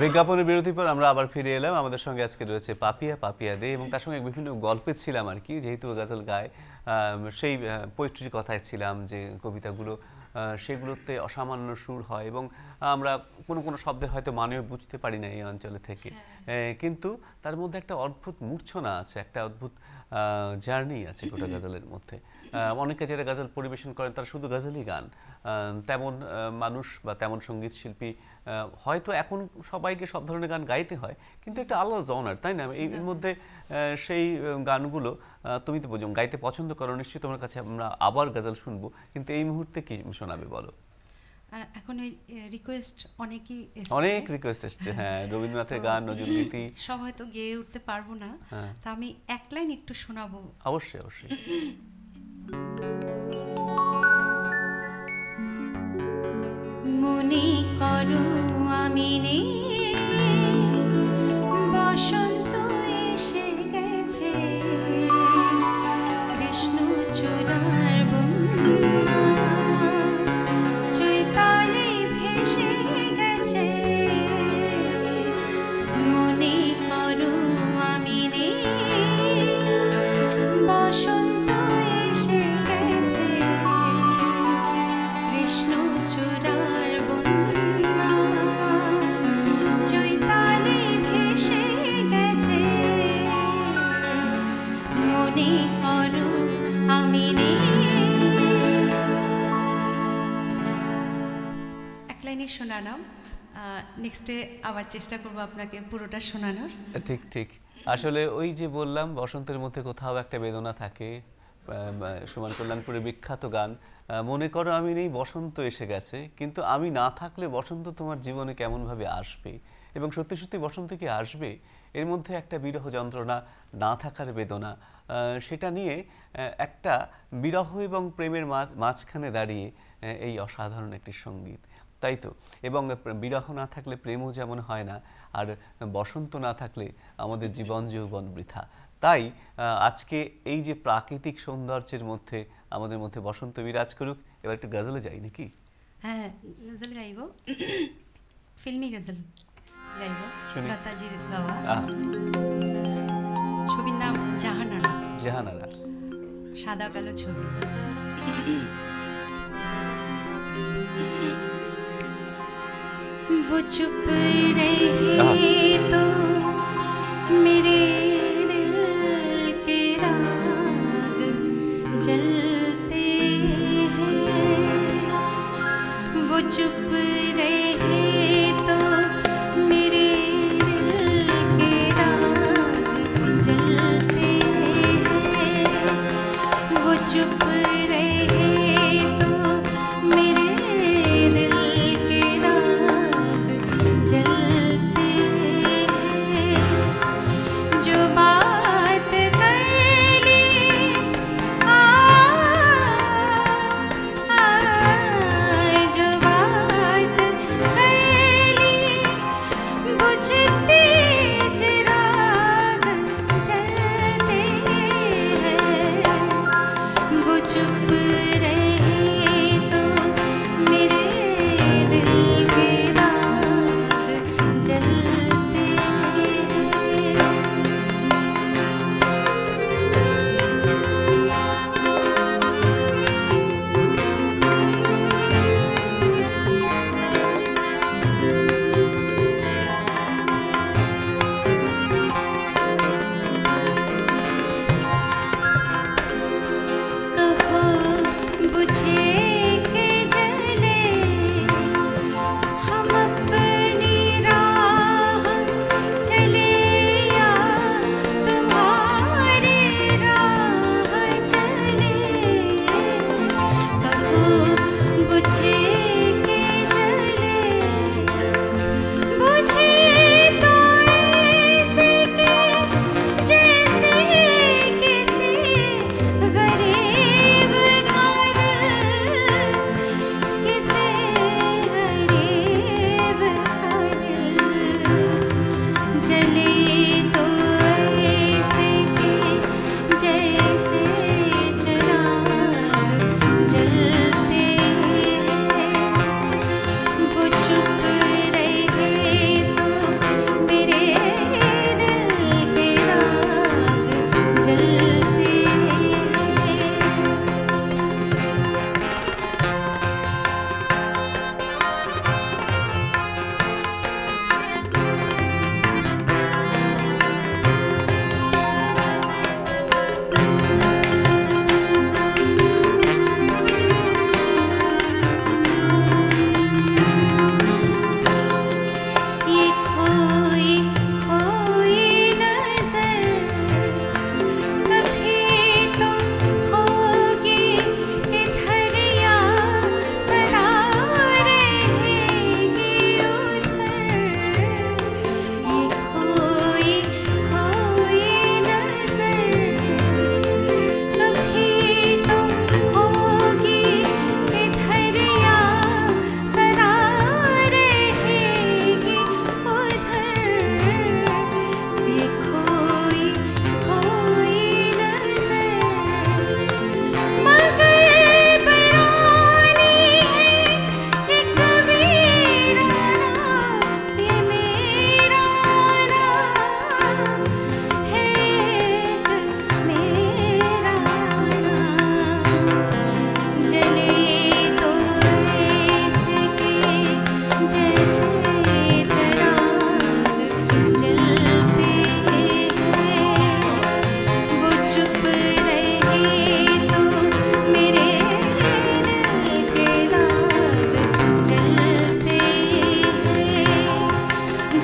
বিজ্ঞাপনের বিরতির পর আমরা আবার ফিরে এলাম। আমাদের সঙ্গে আজকে রয়েছে পাপিয়া দে, এবং তার সঙ্গে বিভিন্ন গল্পে ছিলাম আর কি। যেহেতু গজল গায়, সেই পোয়েট্রির কথায় ছিলাম যে কবিতাগুলো সেগুলোতে অসামান্য সুর হয়, এবং আমরা কোনো শব্দের হয়তো মানেও বুঝতে পারি না এই অঞ্চলে থেকে, কিন্তু তার মধ্যে একটা অদ্ভুত মূর্ছনা আছে, একটা অদ্ভুত জার্নি আছে গোটা গজলের মধ্যে। অনেকে যারা গজল পরিবেশন করেন তারা শুধু গজলই গান, তেমন মানুষ বা তেমন সঙ্গীত শিল্পী হয়তো এখন সবাইকে সব ধরনের গান গাইতে হয়, কিন্তু একটা আলাদা জনার, তাই না? এর মধ্যে সেই গানগুলো তুমি তো গাইতে পছন্দ করো, নিশ্চয়ই তোমার কাছে আমরা আবার গজল শুনবো, কিন্তু এই মুহূর্তে কি শোনাবে বলো? এখন ওই রিকোয়েস্ট অনেক রিকোয়েস্ট এসছে। হ্যাঁ, রবীন্দ্রনাথের গান, নজরুলগীতি সব হয়তো গেয়ে উঠতে পারবো না, তা আমি এক লাইন একটু শোনাবো। অবশ্যই অবশ্যই। মনে করো আমি নেই, বসন্ত এসে গেছে, কৃষ্ণ চূড়ার বন্যা চৈতালি ভেসে গেছে। মনে করো আমি নেই, বসন্ত এসে গেছে, কৃষ্ণ চূড়ার বন্যা চৈতালি ভেসে গেছে। মনে করো আমি নেই। এক লাইনে শোনালাম, নেক্সটে আবার চেষ্টা করবো আপনাকে পুরোটা শোনানোর। ঠিক ঠিক, আসলে ওই যে বললাম বসন্তের মধ্যে কোথাও একটা বেদনা থাকে। সুমন কল্যাণপুরের বিখ্যাত গান, মনে করো আমি নেই, বসন্ত এসে গেছে, কিন্তু আমি না থাকলে বসন্ত তোমার জীবনে কেমনভাবে আসবে, এবং সত্যি সত্যি বসন্ত কি আসবে? এর মধ্যে একটা বিরহ যন্ত্রণা, না থাকার বেদনা, সেটা নিয়ে একটা বিরহ এবং প্রেমের মাঝখানে দাঁড়িয়ে এই অসাধারণ একটি সঙ্গীত, তাই তো? এবং বিরহ না থাকলে প্রেমও যেমন হয় না, আর বসন্ত না থাকলে আমাদের জীবন যৌবন বৃথা। তাই আজকে এই যে প্রাকৃতিক সৌন্দর্যের মধ্যে আমাদের মধ্যে বসন্ত বিরাজ করুক। এবার একটু গজলে যাই নাকি? হ্যাঁ, গজল গাইব, ফিল্মি গজল গাইব, লতাজির গাওয়া। ছবির নাম জাহানারা। জাহানারা, সাদা কালো ছবি। वो चुप रहे तो मेरे दिल के राग जलते हैं। वो चुप रहे तो मेरे दिल के राग जलते हैं। वो चुप रहे तो मेरे दिल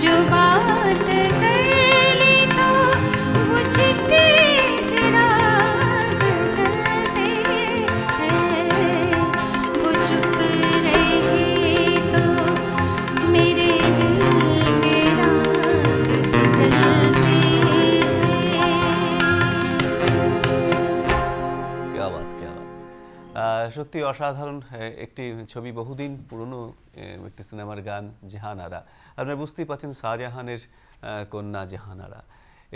जो बात कर ली तो बुझते चिराग जलते हैं, वो चुप रहे तो मेरे दिल के राग जलते हैं। क्या बात, क्या बात। সত্যি অসাধারণ একটি ছবি, বহুদিন পুরনো একটি সিনেমার গান জাহানারা। আপনারা বুঝতেই পারছেন শাহজাহানের কন্যা জাহানারা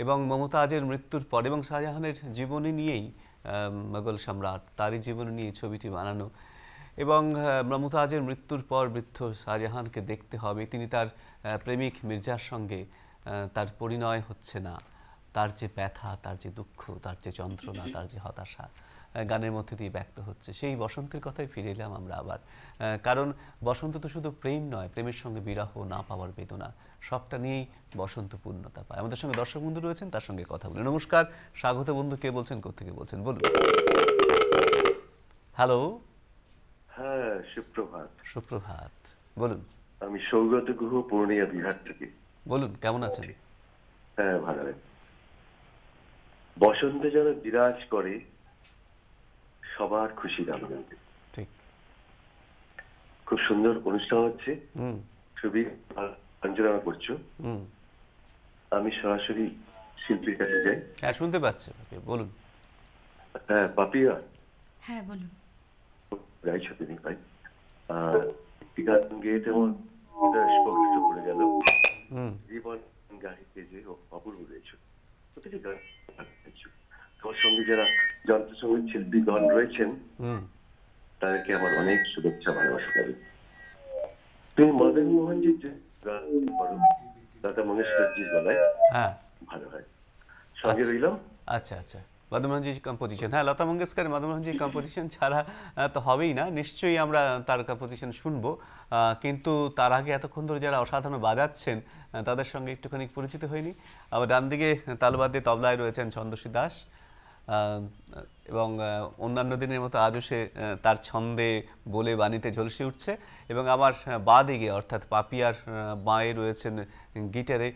এবং মমতাজের মৃত্যুর পর এবং শাহজাহানের জীবনী নিয়েই মোগল সম্রাট তারই জীবনী নিয়ে ছবিটি বানানো এবং মমতাজের মৃত্যুর পর বৃদ্ধ শাহজাহানকে দেখতে হবে, তিনি তার প্রেমিক মির্জার সঙ্গে তার পরিণয় হচ্ছে না, তার যে ব্যথা, তার যে দুঃখ, তার যে যন্ত্রণা, তার যে হতাশা গানের মধ্যে দিয়ে ব্যক্ত হচ্ছে। সেই বসন্তের কথায় ফিরে এলাম আমরা আবার, কারণ বসন্ত তো শুধু প্রেম নয়, প্রেমের সঙ্গে বিরহ, না পাওয়ার বেদনা, সবটা নিয়েই বসন্ত পূর্ণতা পায়। আমাদের সঙ্গে দর্শক বন্ধু রয়েছেন, তার সঙ্গে কথা বলি। নমস্কার, স্বাগত বন্ধু, কে বলছেন, কোত্থেকে বলছেন বলুন। হ্যালো। হ্যাঁ, সুপ্রভাত। সুপ্রভাত, বলুন। আমি সৌগত গুহ, পূর্ণিয়া বিহার থেকে। বলুন, কেমন আছেন? হ্যাঁ, ভালো। বসন্ত যেন বিরাজ করে সবার খুশি গান। ঠিক, খুব সুন্দর অনুষ্ঠান হচ্ছে, ছবি আঞ্জনা করছো। আমি সরাসরি শিল্পীর কাছে যাই। হ্যাঁ, শুনতে পাচ্ছি, বলুন। হ্যাঁ, পাপিয়া। হ্যাঁ, বলুন। গাইছো তুমি ভাই, একটি গান গেয়ে তেমন স্পষ্ট করে গেল, জীবন গাড়িতে যে অপূর্ব গেয়েছো, প্রতিটি গান গাইছো। তোমার সঙ্গে যারা যন্ত্রসঙ্গীত শিল্পীগণ রয়েছেন তাদেরকে আমার অনেক শুভেচ্ছা, ভালোবাসা করি। তুমি মদন মোহনজির যে গান করো, লতা মঙ্গেশকরজির গলায়, হ্যাঁ, ভালো হয়। সঙ্গে রইলাম। আচ্ছা আচ্ছা, মদন মোহনজির কম্পোজিশন। হ্যাঁ, লতা মঙ্গেশকর, মদন মোহনজির কম্পোজিশন ছাড়া তো হবেই না, নিশ্চয়ই আমরা তার কম্পোজিশন শুনবো। কিন্তু তার আগে এতক্ষণ ধরে যারা অসাধারণ বাজাচ্ছেন তাদের সঙ্গে একটুখানি পরিচিত হয়নি। আবার ডান দিকে তালবাদ্যে তবলায় রয়েছেন ছন্দশ্রী দাস এবং অন্যান্য দিনের মতো আজও সে তার ছন্দে বলে বাণীতে ঝলসে উঠছে। এবং আমার বাঁ দিকে অর্থাৎ পাপিয়ার বাঁয়ে রয়েছেন গিটারে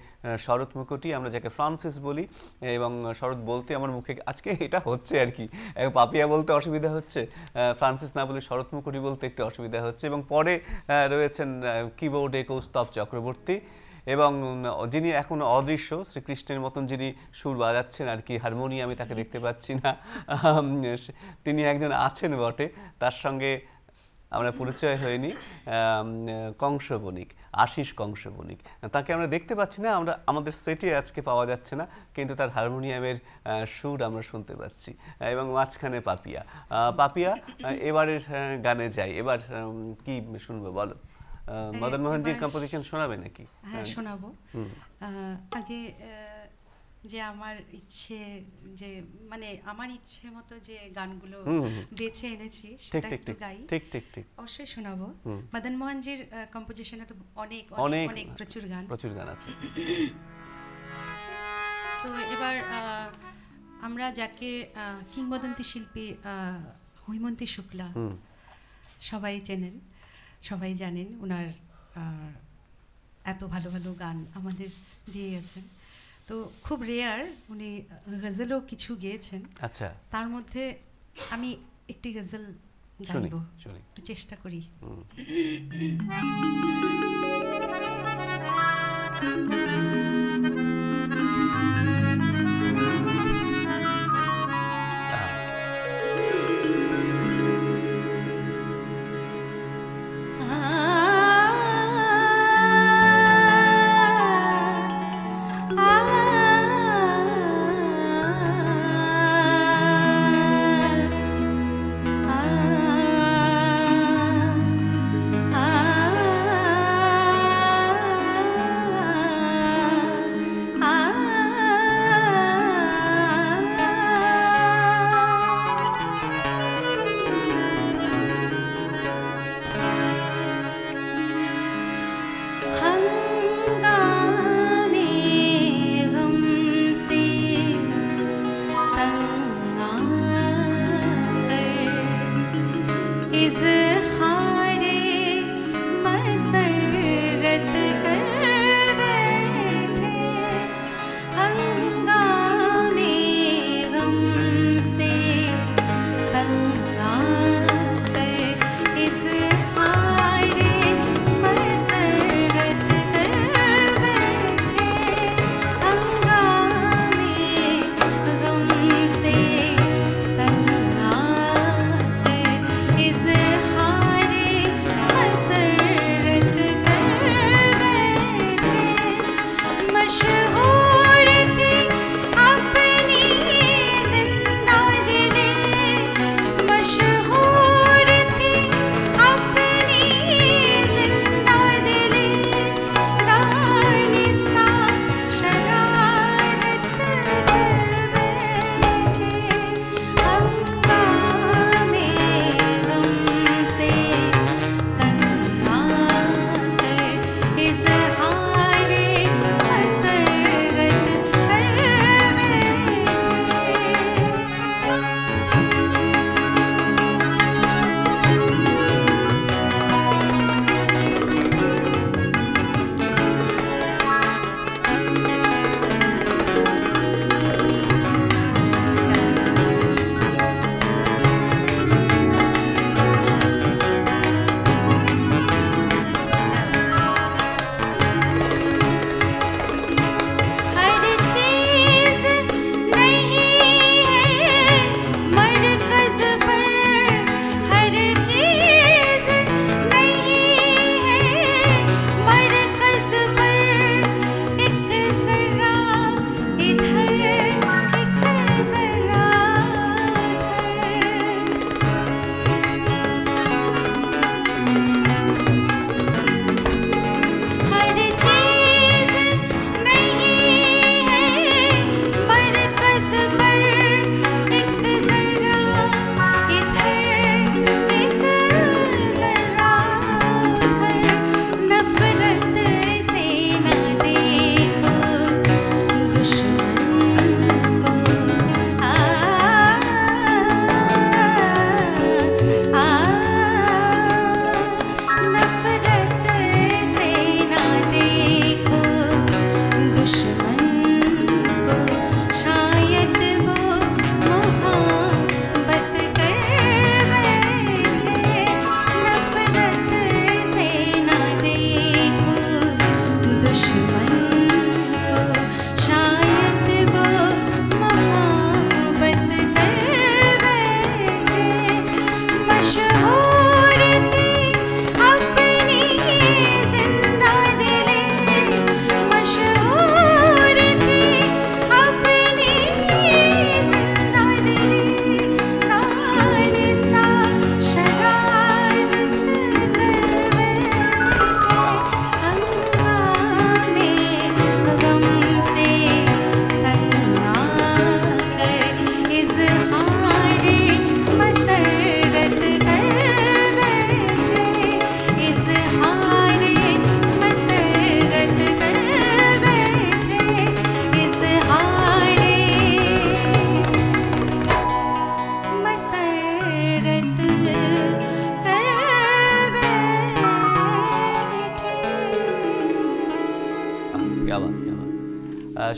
শরৎ মুকুটি, আমরা যাকে ফ্রান্সিস বলি। এবং শরৎ বলতে আমার মুখে আজকে এটা হচ্ছে আর কি, পাপিয়া বলতে অসুবিধা হচ্ছে, ফ্রান্সিস না বলে শরৎ মুকুটি বলতে একটু অসুবিধা হচ্ছে। এবং পরে রয়েছেন কিবোর্ডে কৌস্তব চক্রবর্তী এবং যিনি এখন অদৃশ্য, শ্রীকৃষ্ণের মতন যিনি সুর বাজাচ্ছেন আর কি, হারমোনিয়ামে তাকে দেখতে পাচ্ছি না, তিনি একজন আছেন বটে, তার সঙ্গে আমরা পরিচয় হয়নি, কংস বণিক, আশিস কংস বণিক। তাকে আমরা দেখতে পাচ্ছি না, আমরা আমাদের সেটে আজকে পাওয়া যাচ্ছে না, কিন্তু তার হারমোনিয়ামের সুর আমরা শুনতে পাচ্ছি। এবং মাঝখানে পাপিয়া। পাপিয়া, এবারের গানে যাই, এবার কি শুনবো বলো? মদন মোহনজির কম্পোজিশন শোনাবে নাকি? হ্যাঁ, শোনাবো। আগে যে আমার ইচ্ছে, যে মানে আমার ইচ্ছে মতো যে গানগুলো বেছে এনেছি সেটা একটু গাই। ঠিক ঠিক ঠিক, অবশ্যই শোনাবো। মদন মোহনজির কম্পোজিশনে তো অনেক অনেক প্রচুর গান আছে। তো এবার আমরা যাকে কিংবদন্তি শিল্পী হৈমন্তী শুক্লা সবাই চেনেন, সবাই জানেন, ওনার এত ভালো ভালো গান আমাদের দিয়ে গেছেন। তো খুব রেয়ার, উনি গজলও কিছু গেয়েছেন। আচ্ছা, তার মধ্যে আমি একটি গজল গাইব, একটু চেষ্টা করি। आ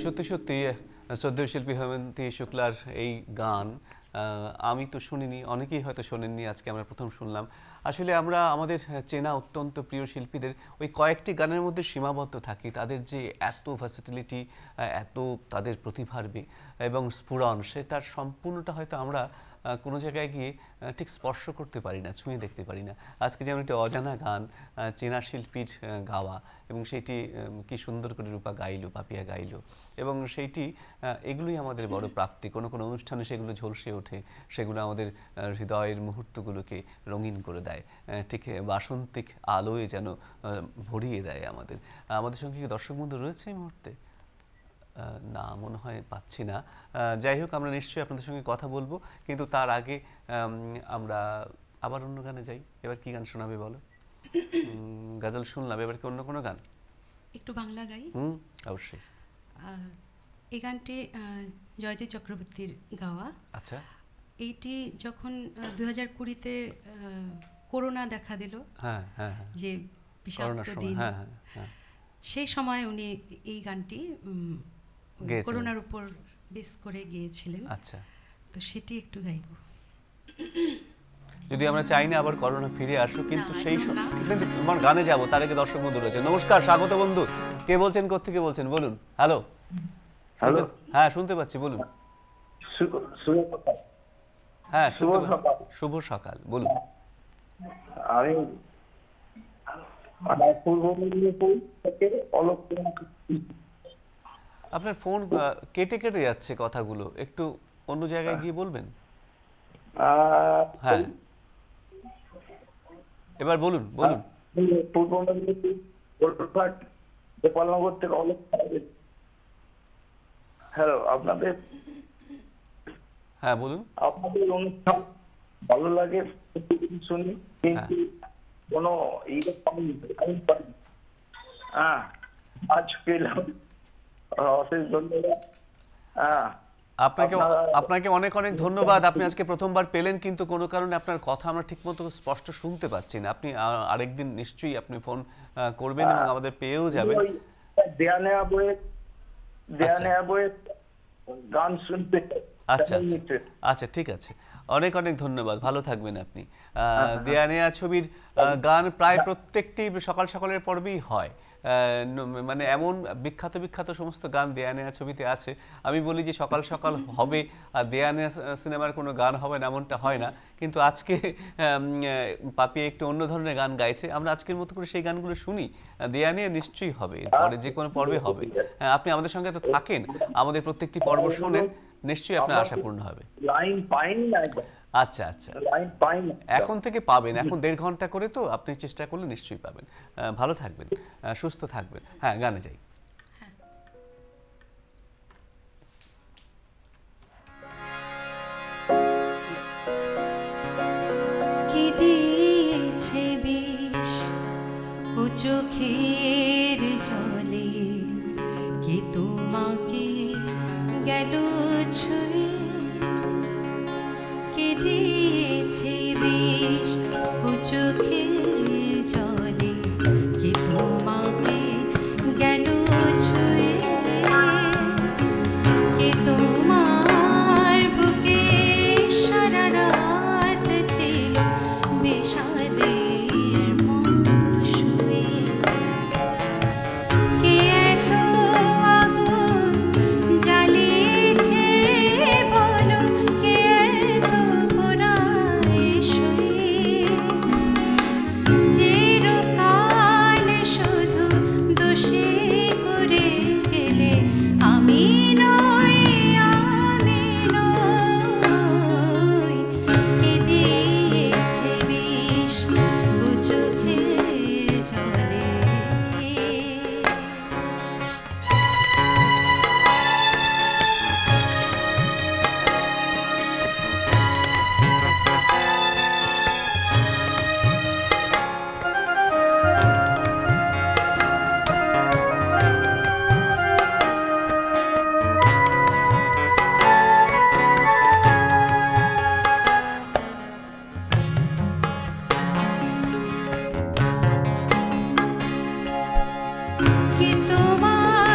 সত্যি সত্যি শ্রদ্ধেয় শিল্পী হেমন্তী শুক্লার এই গান আমি তো শুনিনি, অনেকেই হয়তো শোনেননি, আজকে আমরা প্রথম শুনলাম। আসলে আমরা আমাদের চেনা অত্যন্ত প্রিয় শিল্পীদের ওই কয়েকটি গানের মধ্যে সীমাবদ্ধ থাকি, তাদের যে এত ভার্সিটিলিটি, এত তাদের প্রতিভার এবং স্ফুরণ, সেটার সম্পূর্ণটা হয়তো আমরা কোনো জায়গায় গিয়ে ঠিক স্পর্শ করতে পারি না, ছুঁয়ে দেখতে পারি না। আজকে যেমন একটি অজানা গান চেনা শিল্পীর গাওয়া, এবং সেইটি কি সুন্দর করে রূপা গাইলো, পাপিয়া গাইলো, এবং সেইটি এগুলোই আমাদের বড় প্রাপ্তি। কোনো কোনো অনুষ্ঠানে সেগুলো ঝলসে ওঠে, সেগুলো আমাদের হৃদয়ের মুহূর্তগুলোকে রঙিন করে দেয়, ঠিক বাসন্তিক আলোয় যেন ভরিয়ে দেয় আমাদের। আমাদের সঙ্গে কি দর্শক বন্ধু রয়েছে এই মুহূর্তে? না, মনে হয় পাচ্ছি না। যাই হোক, আমরা নিশ্চয়ই আপনাদের সঙ্গে কথা বলবো, কিন্তু তার আগে আমরা আবার অন্য গানে যাই। এবার কি গান শোনাবে বলো? গজল শুনলাম, এবার কি অন্য কোনো গান? একটু বাংলা গাই। অবশ্যই। এই গানটি জয়জিৎ চক্রবর্তীর গাওয়া। আচ্ছা। এইটি যখন 2020-তে করোনা দেখা দিল, যে বিষাক্ত দিন, সেই সময় উনি এই গানটি করোনার উপর বেস করে গিয়েছিলেন। আচ্ছা, তো সেটি একটু গাইব। যদি আমরা চাই না আবার করোনা ফিরে আসুক, কিন্তু সেই তোমার গানে যাবো তার আগে দর্শক বন্ধু রয়েছে। নমস্কার, স্বাগত বন্ধু। কে বলছেন, কোত্থেকে বলছেন বলুন? হ্যালো। হ্যালো, হ্যাঁ শুনতে পাচ্ছি, বলুন। হ্যাঁ, শুভ সকাল, বলুন। আমি আপনার ফোন কেটে কেটে যাচ্ছে, কথাগুলো একটু অন্য জায়গায় গিয়ে বলবেন। হ্যাঁ, এবার বলুন বলুন। পূর্ব মেদিনীপুর গোলঘাট গোপালনগর থেকে অলোক। হ্যালো, আপনাদের, হ্যাঁ বলুন। আপনাদের অনুষ্ঠান ভালো লাগে শুনি, কিন্তু কোনো আজ পেলাম, অশেষ ধন্যবাদ। আপনাকে অনেক অনেক ধন্যবাদ। আপনি আজকে প্রথমবার পেলেন, কিন্তু কোনো কারণে আপনার কথা আমরা ঠিকমতো স্পষ্ট শুনতে পাচ্ছি না। আপনি আরেকদিন নিশ্চয়ই আপনি ফোন করবেন এবং আমাদের পেয়েও যাবেন। দেয়া নেয়া বইয়ে গান শুনতে। আচ্ছা আচ্ছা, ঠিক আছে, অনেক অনেক ধন্যবাদ, ভালো থাকবেন আপনি। দেয়া নেয়া ছবির গান প্রায় প্রত্যেকটি সকাল সকালের পর্বেই হয়, মানে এমন বিখ্যাত বিখ্যাত সমস্ত গান দেয়া নেয়া ছবিতে আছে। আমি বলি যে সকাল সকাল হবে আর দেয়া নেয়া সিনেমার কোনো গান হবে না, এমনটা হয় না। কিন্তু আজকে পাপিয়া একটু অন্য ধরনের গান গাইছে, আমরা আজকের মতো করে সেই গানগুলো শুনি। দেয়া নেয়া নিশ্চয়ই হবে, পরে যে কোনো পর্বে হবে। আপনি আমাদের সঙ্গে তো থাকেন, আমাদের প্রত্যেকটি পর্ব শোনেন, নিশ্চয়ই আপনার আশা পূর্ণ হবে। আচ্ছা আচ্ছা, এখন থেকে পাবেন, এখন 1.5 ঘন্টা করে, তো আপনি চেষ্টা করলে নিশ্চয়ই পাবেন। ভালো থাকবেন, সুস্থ থাকবেন। হ্যাঁ, গানে যাই। কি দিয়েছে বিষ ও চোখের জলে, কি তোমাকে গেল ছুঁয়ে, কে দিয়েছে বিষ ও চোখের জলে, কে তোমাকে গেল ছুঁয়ে, কে তোমার বুকে সারা রাত ছিল বিষাদের মতো শুয়ে, কে এত আগুন জ্বালিয়েছে বলো, কে এত পোড়ায় শুয়ে, চিরকাল শুধু দোষী করে গেলে, আমি নই, আমি নই, কে দিয়েছে বিষ ও চোখের জলে। কি তোমার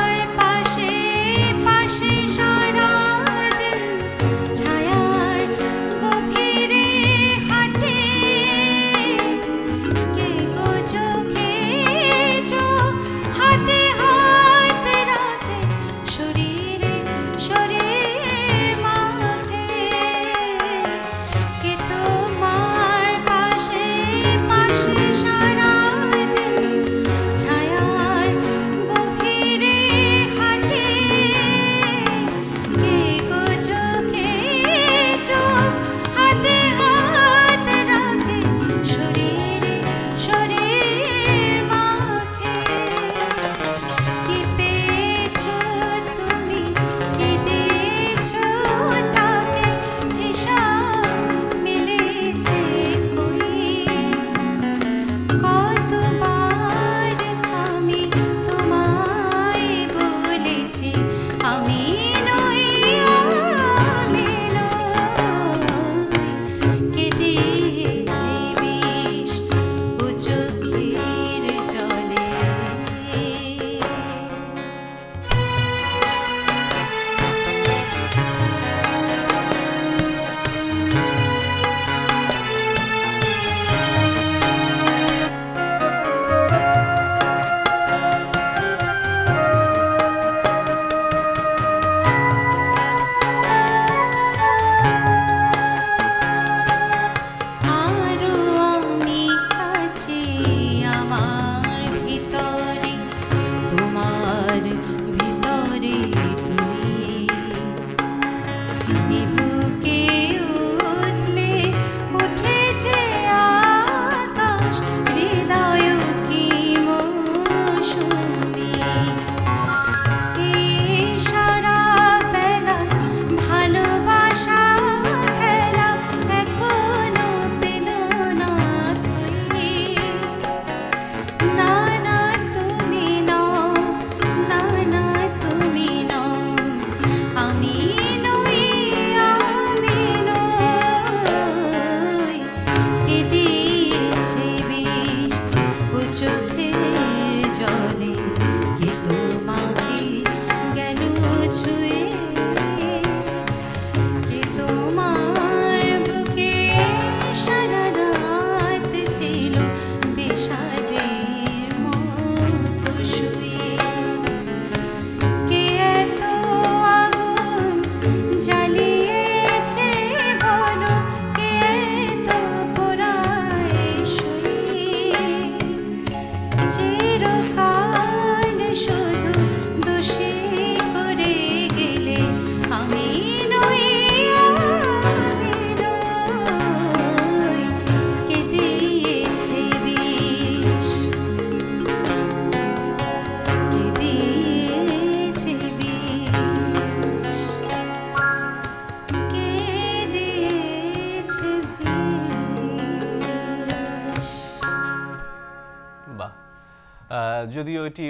যদিও এটি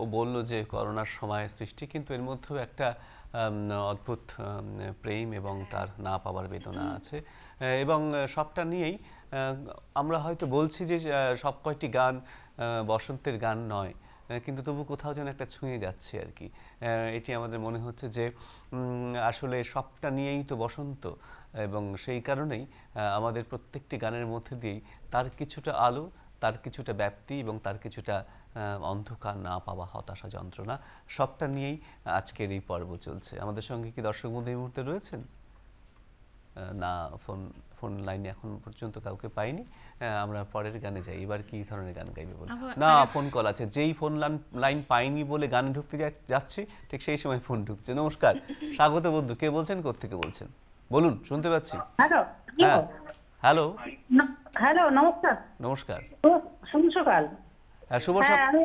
ও বলল যে করোনার সময় সৃষ্টি, কিন্তু এর মধ্যেও একটা অদ্ভুত প্রেম এবং তার না পাওয়ার বেদনা আছে, এবং সবটা নিয়েই আমরা হয়তো বলছি যে সব কয়টি গান বসন্তের গান নয়, কিন্তু তবু কোথাও যেন একটা ছুঁয়ে যাচ্ছে আর কি। এটি আমাদের মনে হচ্ছে যে আসলে সবটা নিয়েই তো বসন্ত, এবং সেই কারণেই আমাদের প্রত্যেকটি গানের মধ্যে দিয়েই তার কিছুটা আলো, তার কিছুটা ব্যাপ্তি এবং তার কিছুটা অন্ধকার, না পাওয়া হতাশা, যন্ত্রণা, সবটা নিয়েই আজকের এই পর্ব চলছে। আমাদের সঙ্গে কি দর্শক বন্ধু এই মুহূর্তে রয়েছেন? না, ফোন লাইনে এখন পর্যন্ত কাউকে পাইনি। আমরা পরের গানে যাই। এবার কি ধরনের গান গাইবে বলে? না, ফোন কল আছে। যেই ফোন লাইন পাইনি বলে গানে ঢুকতে যাচ্ছি, ঠিক সেই সময় ফোন ঢুকছে। নমস্কার, স্বাগত বন্ধু। কে বলছেন, কোত্থেকে বলছেন? বলুন, শুনতে পাচ্ছি। হ্যালো। হ্যালো। হ্যালো, নমস্কার। নমস্কার। শুভ সকাল। শুভ সকাল। আমি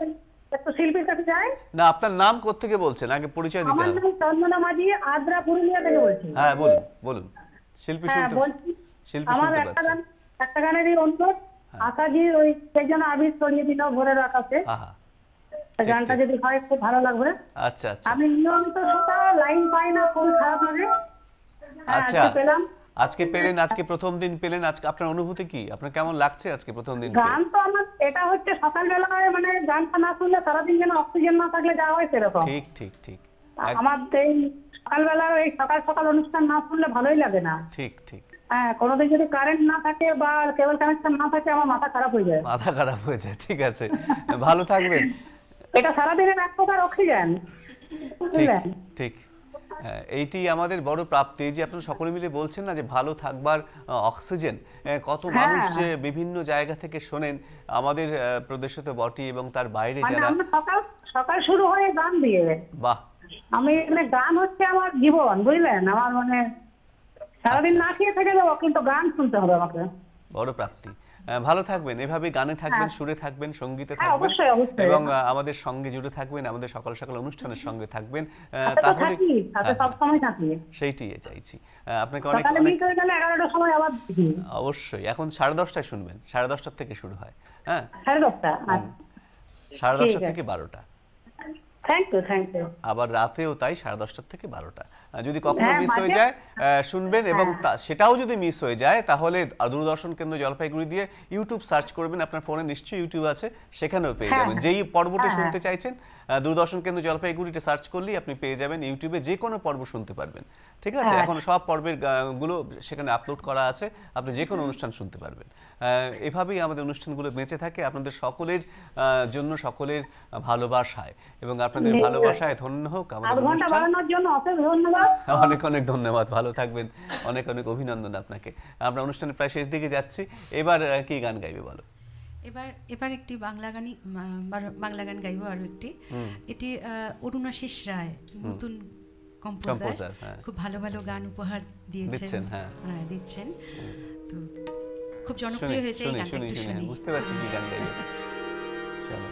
একটু শিল্পীর কাছে যাই। না, আপনার নাম কোত্থেকে বলছেন আগে পরিচয় দিতে হবে। আমার নাম চন্দনা মাঝি, আদ্রা, পুরুলিয়া থেকে বলছি। হ্যাঁ, বলুন বলুন। শিল্পী শুনতে পাচ্ছি। শিল্পী শুনতে পাচ্ছি। একটা গানেরই অনুরোধ, আশাজি ওই সেই জন্য আবির ছড়িয়ে দিল ভোরের আকাশে। আহা, গানটা যদি হয় খুব ভালো লাগবে। আচ্ছা আচ্ছা। আমি নিয়মিত সকাল লাইন পাই না, খুব খারাপ লাগে। আচ্ছা, আজকে পেলেন, আজকে প্রথম দিন পেলেন, আজকে আপনার অনুভূতি কি? আপনার কেমন লাগছে আজকে প্রথম দিন? গান তো আমার এটা হচ্ছে সকালবেলায়, মানে গানটা না শুনলে সারাদিন যেন অক্সিজেন না থাকলে যা হয় সেরকম। ঠিক ঠিক ঠিক। আমার এই সকালবেলা এই সকাল সকাল অনুষ্ঠান না শুনলে ভালোই লাগে না। ঠিক ঠিক। হ্যাঁ, কোনোদিন যদি কারেন্ট না থাকে বা কেবল কানেকশন না থাকে, আমার মাথা খারাপ হয়ে যায়। মাথা খারাপ হয়ে যায়, ঠিক আছে। ভালো থাকবেন। এটা সারাদিনের এক প্রকার অক্সিজেন। ঠিক ঠিক। এইটি আমাদের বড় প্রাপ্তি যে আপনারা সকলে মিলে বলছেন না যে ভালো থাকবার অক্সিজেন। কত মানুষ যে বিভিন্ন জায়গা থেকে শোনেন, আমাদের প্রদেশে তো বটি এবং তার বাইরে যারা। সকাল শুরু হয় গান দিয়ে। বাহ। আমি মানে গান হচ্ছে আমার জীবন, বুঝলেন? আমার মানে সারাদিন না খেয়ে থেকে যাবো, কিন্তু গান শুনতে হবে আমাকে। বড় প্রাপ্তি। ভালো থাকবেন, এভাবে গানে থাকবেন, সুরে থাকবেন, সঙ্গীতে থাকবেন, এবং আমাদের সঙ্গে জুড়ে থাকবেন, আমাদের সকাল সকাল অনুষ্ঠানের সঙ্গে থাকবেন। তাহলে সব সময় থাকি, সেইটাই চাইছি। আপনাকে অনেক অবশ্যই। এখন 10:30টায় শুনবেন, 10:30 থেকে শুরু হয়। হ্যাঁ, 10:30 থেকে 12টা। আবার রাতেও তাই, 10:30 থেকে 12টা। যদি কখনো মিস হয়ে যায় শুনবেন, এবং সেটাও যদি মিস হয়ে যায় তাহলে দূরদর্শন কেন্দ্র জলপাইগুড়ি দিয়ে ইউটিউব সার্চ করবেন। আপনার ফোনে নিশ্চয়ই ইউটিউব আছে, সেখানেও পেয়ে যাবেন। যেই পর্বটা শুনতে চাইছেন, দূরদর্শন কেন্দ্র জলপাইগুড়িতে সার্চ করলেই আপনি পেয়ে যাবেন। ইউটিউবে যে কোনো পর্ব শুনতে পারবেন, ঠিক আছে? এখন সব পর্বের গুলো সেখানে আপলোড করা আছে, আপনি যে কোনো অনুষ্ঠান শুনতে পারবেন। এভাবেই আমাদের অনুষ্ঠানগুলো বেঁচে থাকে আপনাদের সকলের জন্য, সকলের ভালোবাসায়, এবং আপনাদের ভালোবাসায় ধন্য হোক আমাদের অনুষ্ঠান। অনেক অনেক ধন্যবাদ, ভালো থাকবেন, অনেক অনেক অভিনন্দন আপনাকে। আমরা অনুষ্ঠানের প্রায় শেষ দিকে যাচ্ছি। এবার কি গান গাইবে বলো? এবার একটি বাংলা গান গাইবো, আরো একটি। এটি অরুণাশিস রায়, নতুন কম্পোজার, খুব ভালো ভালো গান উপহার দিচ্ছেন। তো খুব জনপ্রিয় হয়েছে এই গানটা, একটু শুনি। বুঝতে পারছি কি গান গাইবে। চলো।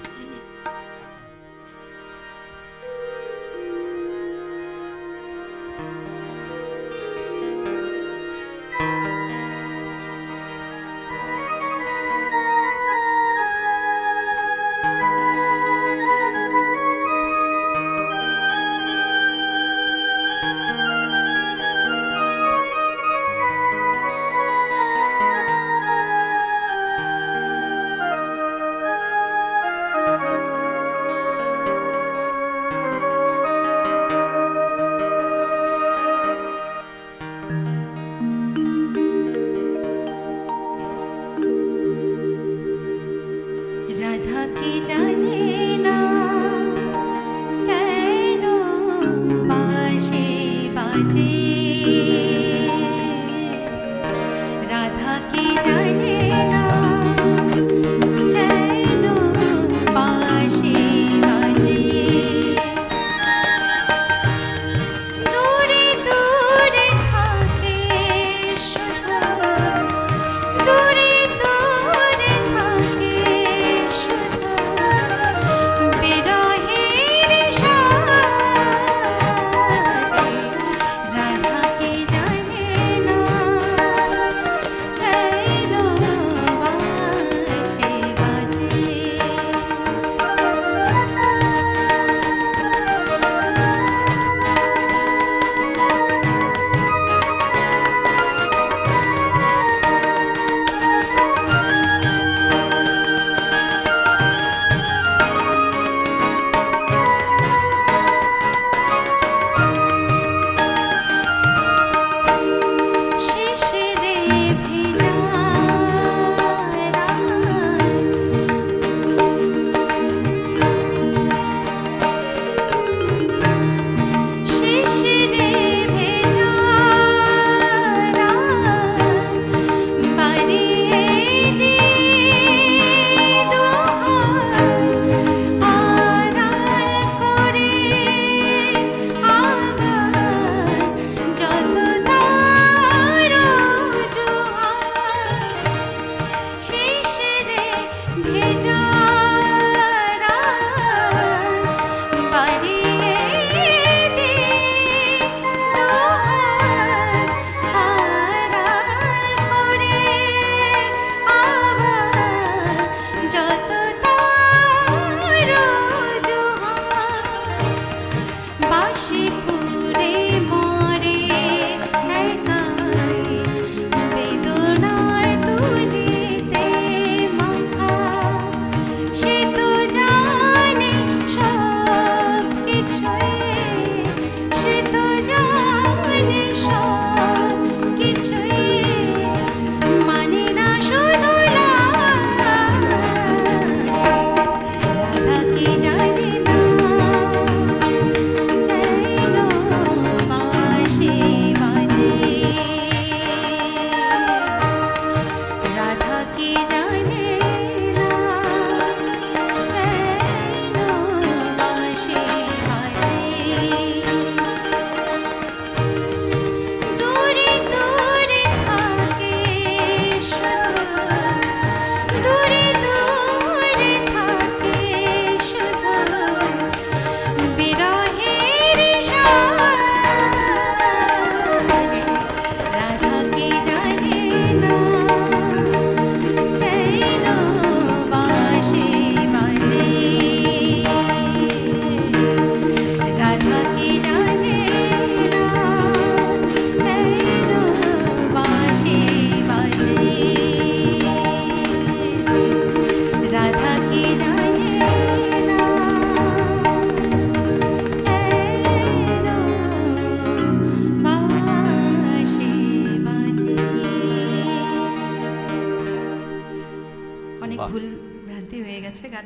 আছে গান?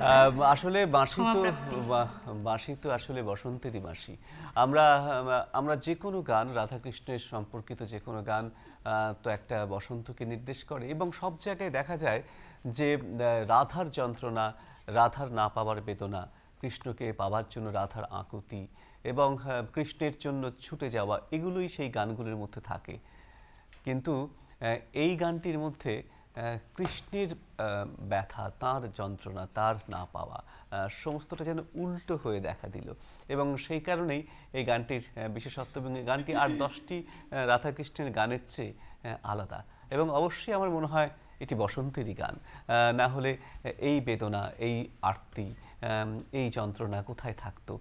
আসলে বাঁশি তো আসলে বসন্তেরই বাঁশি। আমরা যে কোনো গান, রাধাকৃষ্ণের সম্পর্কিত যে কোনো গান তো একটা বসন্তকে নির্দেশ করে, এবং সব জায়গায় দেখা যায় যে রাধার যন্ত্রণা, রাধার না পাওয়ার বেদনা, কৃষ্ণকে পাওয়ার জন্য রাধার আকুতি এবং কৃষ্ণের জন্য ছুটে যাওয়া, এগুলোই সেই গানগুলোর মধ্যে থাকে। কিন্তু এই গানটির মধ্যে কৃষ্ণের ব্যথা, তার যন্ত্রণা, তার না পাওয়া সমস্তটা যেন উল্টো হয়ে দেখা দিল, এবং সেই কারণেই এই গানটির বিশেষত্ব। এবং এই গানটি আর 10টি রাধাকৃষ্ণের গানের চেয়ে আলাদা, এবং অবশ্যই আমার মনে হয় এটি বসন্তেরই গান। না হলে এই বেদনা, এই আরতি, এই যন্ত্রণা কোথায় থাকতো?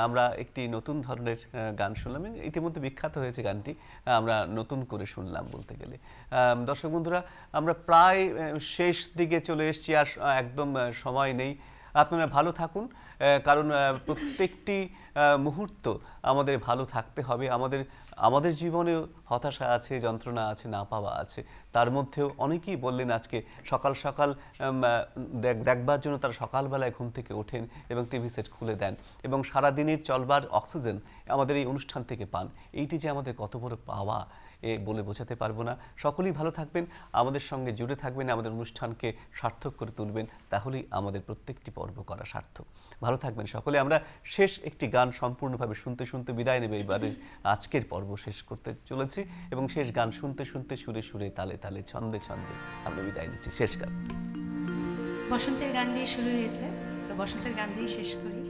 আমরা একটি নতুন ধরনের গান শুনলাম, ইতিমধ্যে বিখ্যাত হয়েছে গানটি, আমরা নতুন করে শুনলাম বলতে গেলে। দর্শক বন্ধুরা, আমরা প্রায় শেষ দিকে চলে এসেছি, আর একদম সময় নেই। আপনারা ভালো থাকুন, কারণ প্রত্যেকটি মুহূর্ত আমাদের ভালো থাকতে হবে। আমাদের জীবনেও হতাশা আছে, যন্ত্রণা আছে, না পাওয়া আছে। তার মধ্যেও অনেকেই বললেন আজকে সকাল সকাল দেখবার জন্য তারা সকালবেলায় ঘুম থেকে ওঠেন এবং টিভি সেট খুলে দেন, এবং সারাদিনের চলবার অক্সিজেন আমাদের এই অনুষ্ঠান থেকে পান। এইটি যে আমাদের কত বড় পাওয়া, বলে বোঝাতে পারবো না। সকলেই ভালো থাকবেন, আমাদের সঙ্গে জুড়ে থাকবেন, আমাদের অনুষ্ঠানকে সার্থক করে তুলবেন, তাহলেই আমাদের প্রত্যেকটি পর্ব করা সার্থক। ভালো থাকবেন সকলে। আমরা শেষ একটি গান সম্পূর্ণভাবে শুনতে শুনতে বিদায় নেবে। এবারে আজকের পর্ব শেষ করতে চলেছি, এবং শেষ গান শুনতে শুনতে, সুরে সুরে, তালে তালে, ছন্দে ছন্দে আমরা বিদায় নিচ্ছি। শেষ গান বসন্তের গান দিয়ে শুরু হয়েছে, তো বসন্তের গান দিয়ে শেষ করি।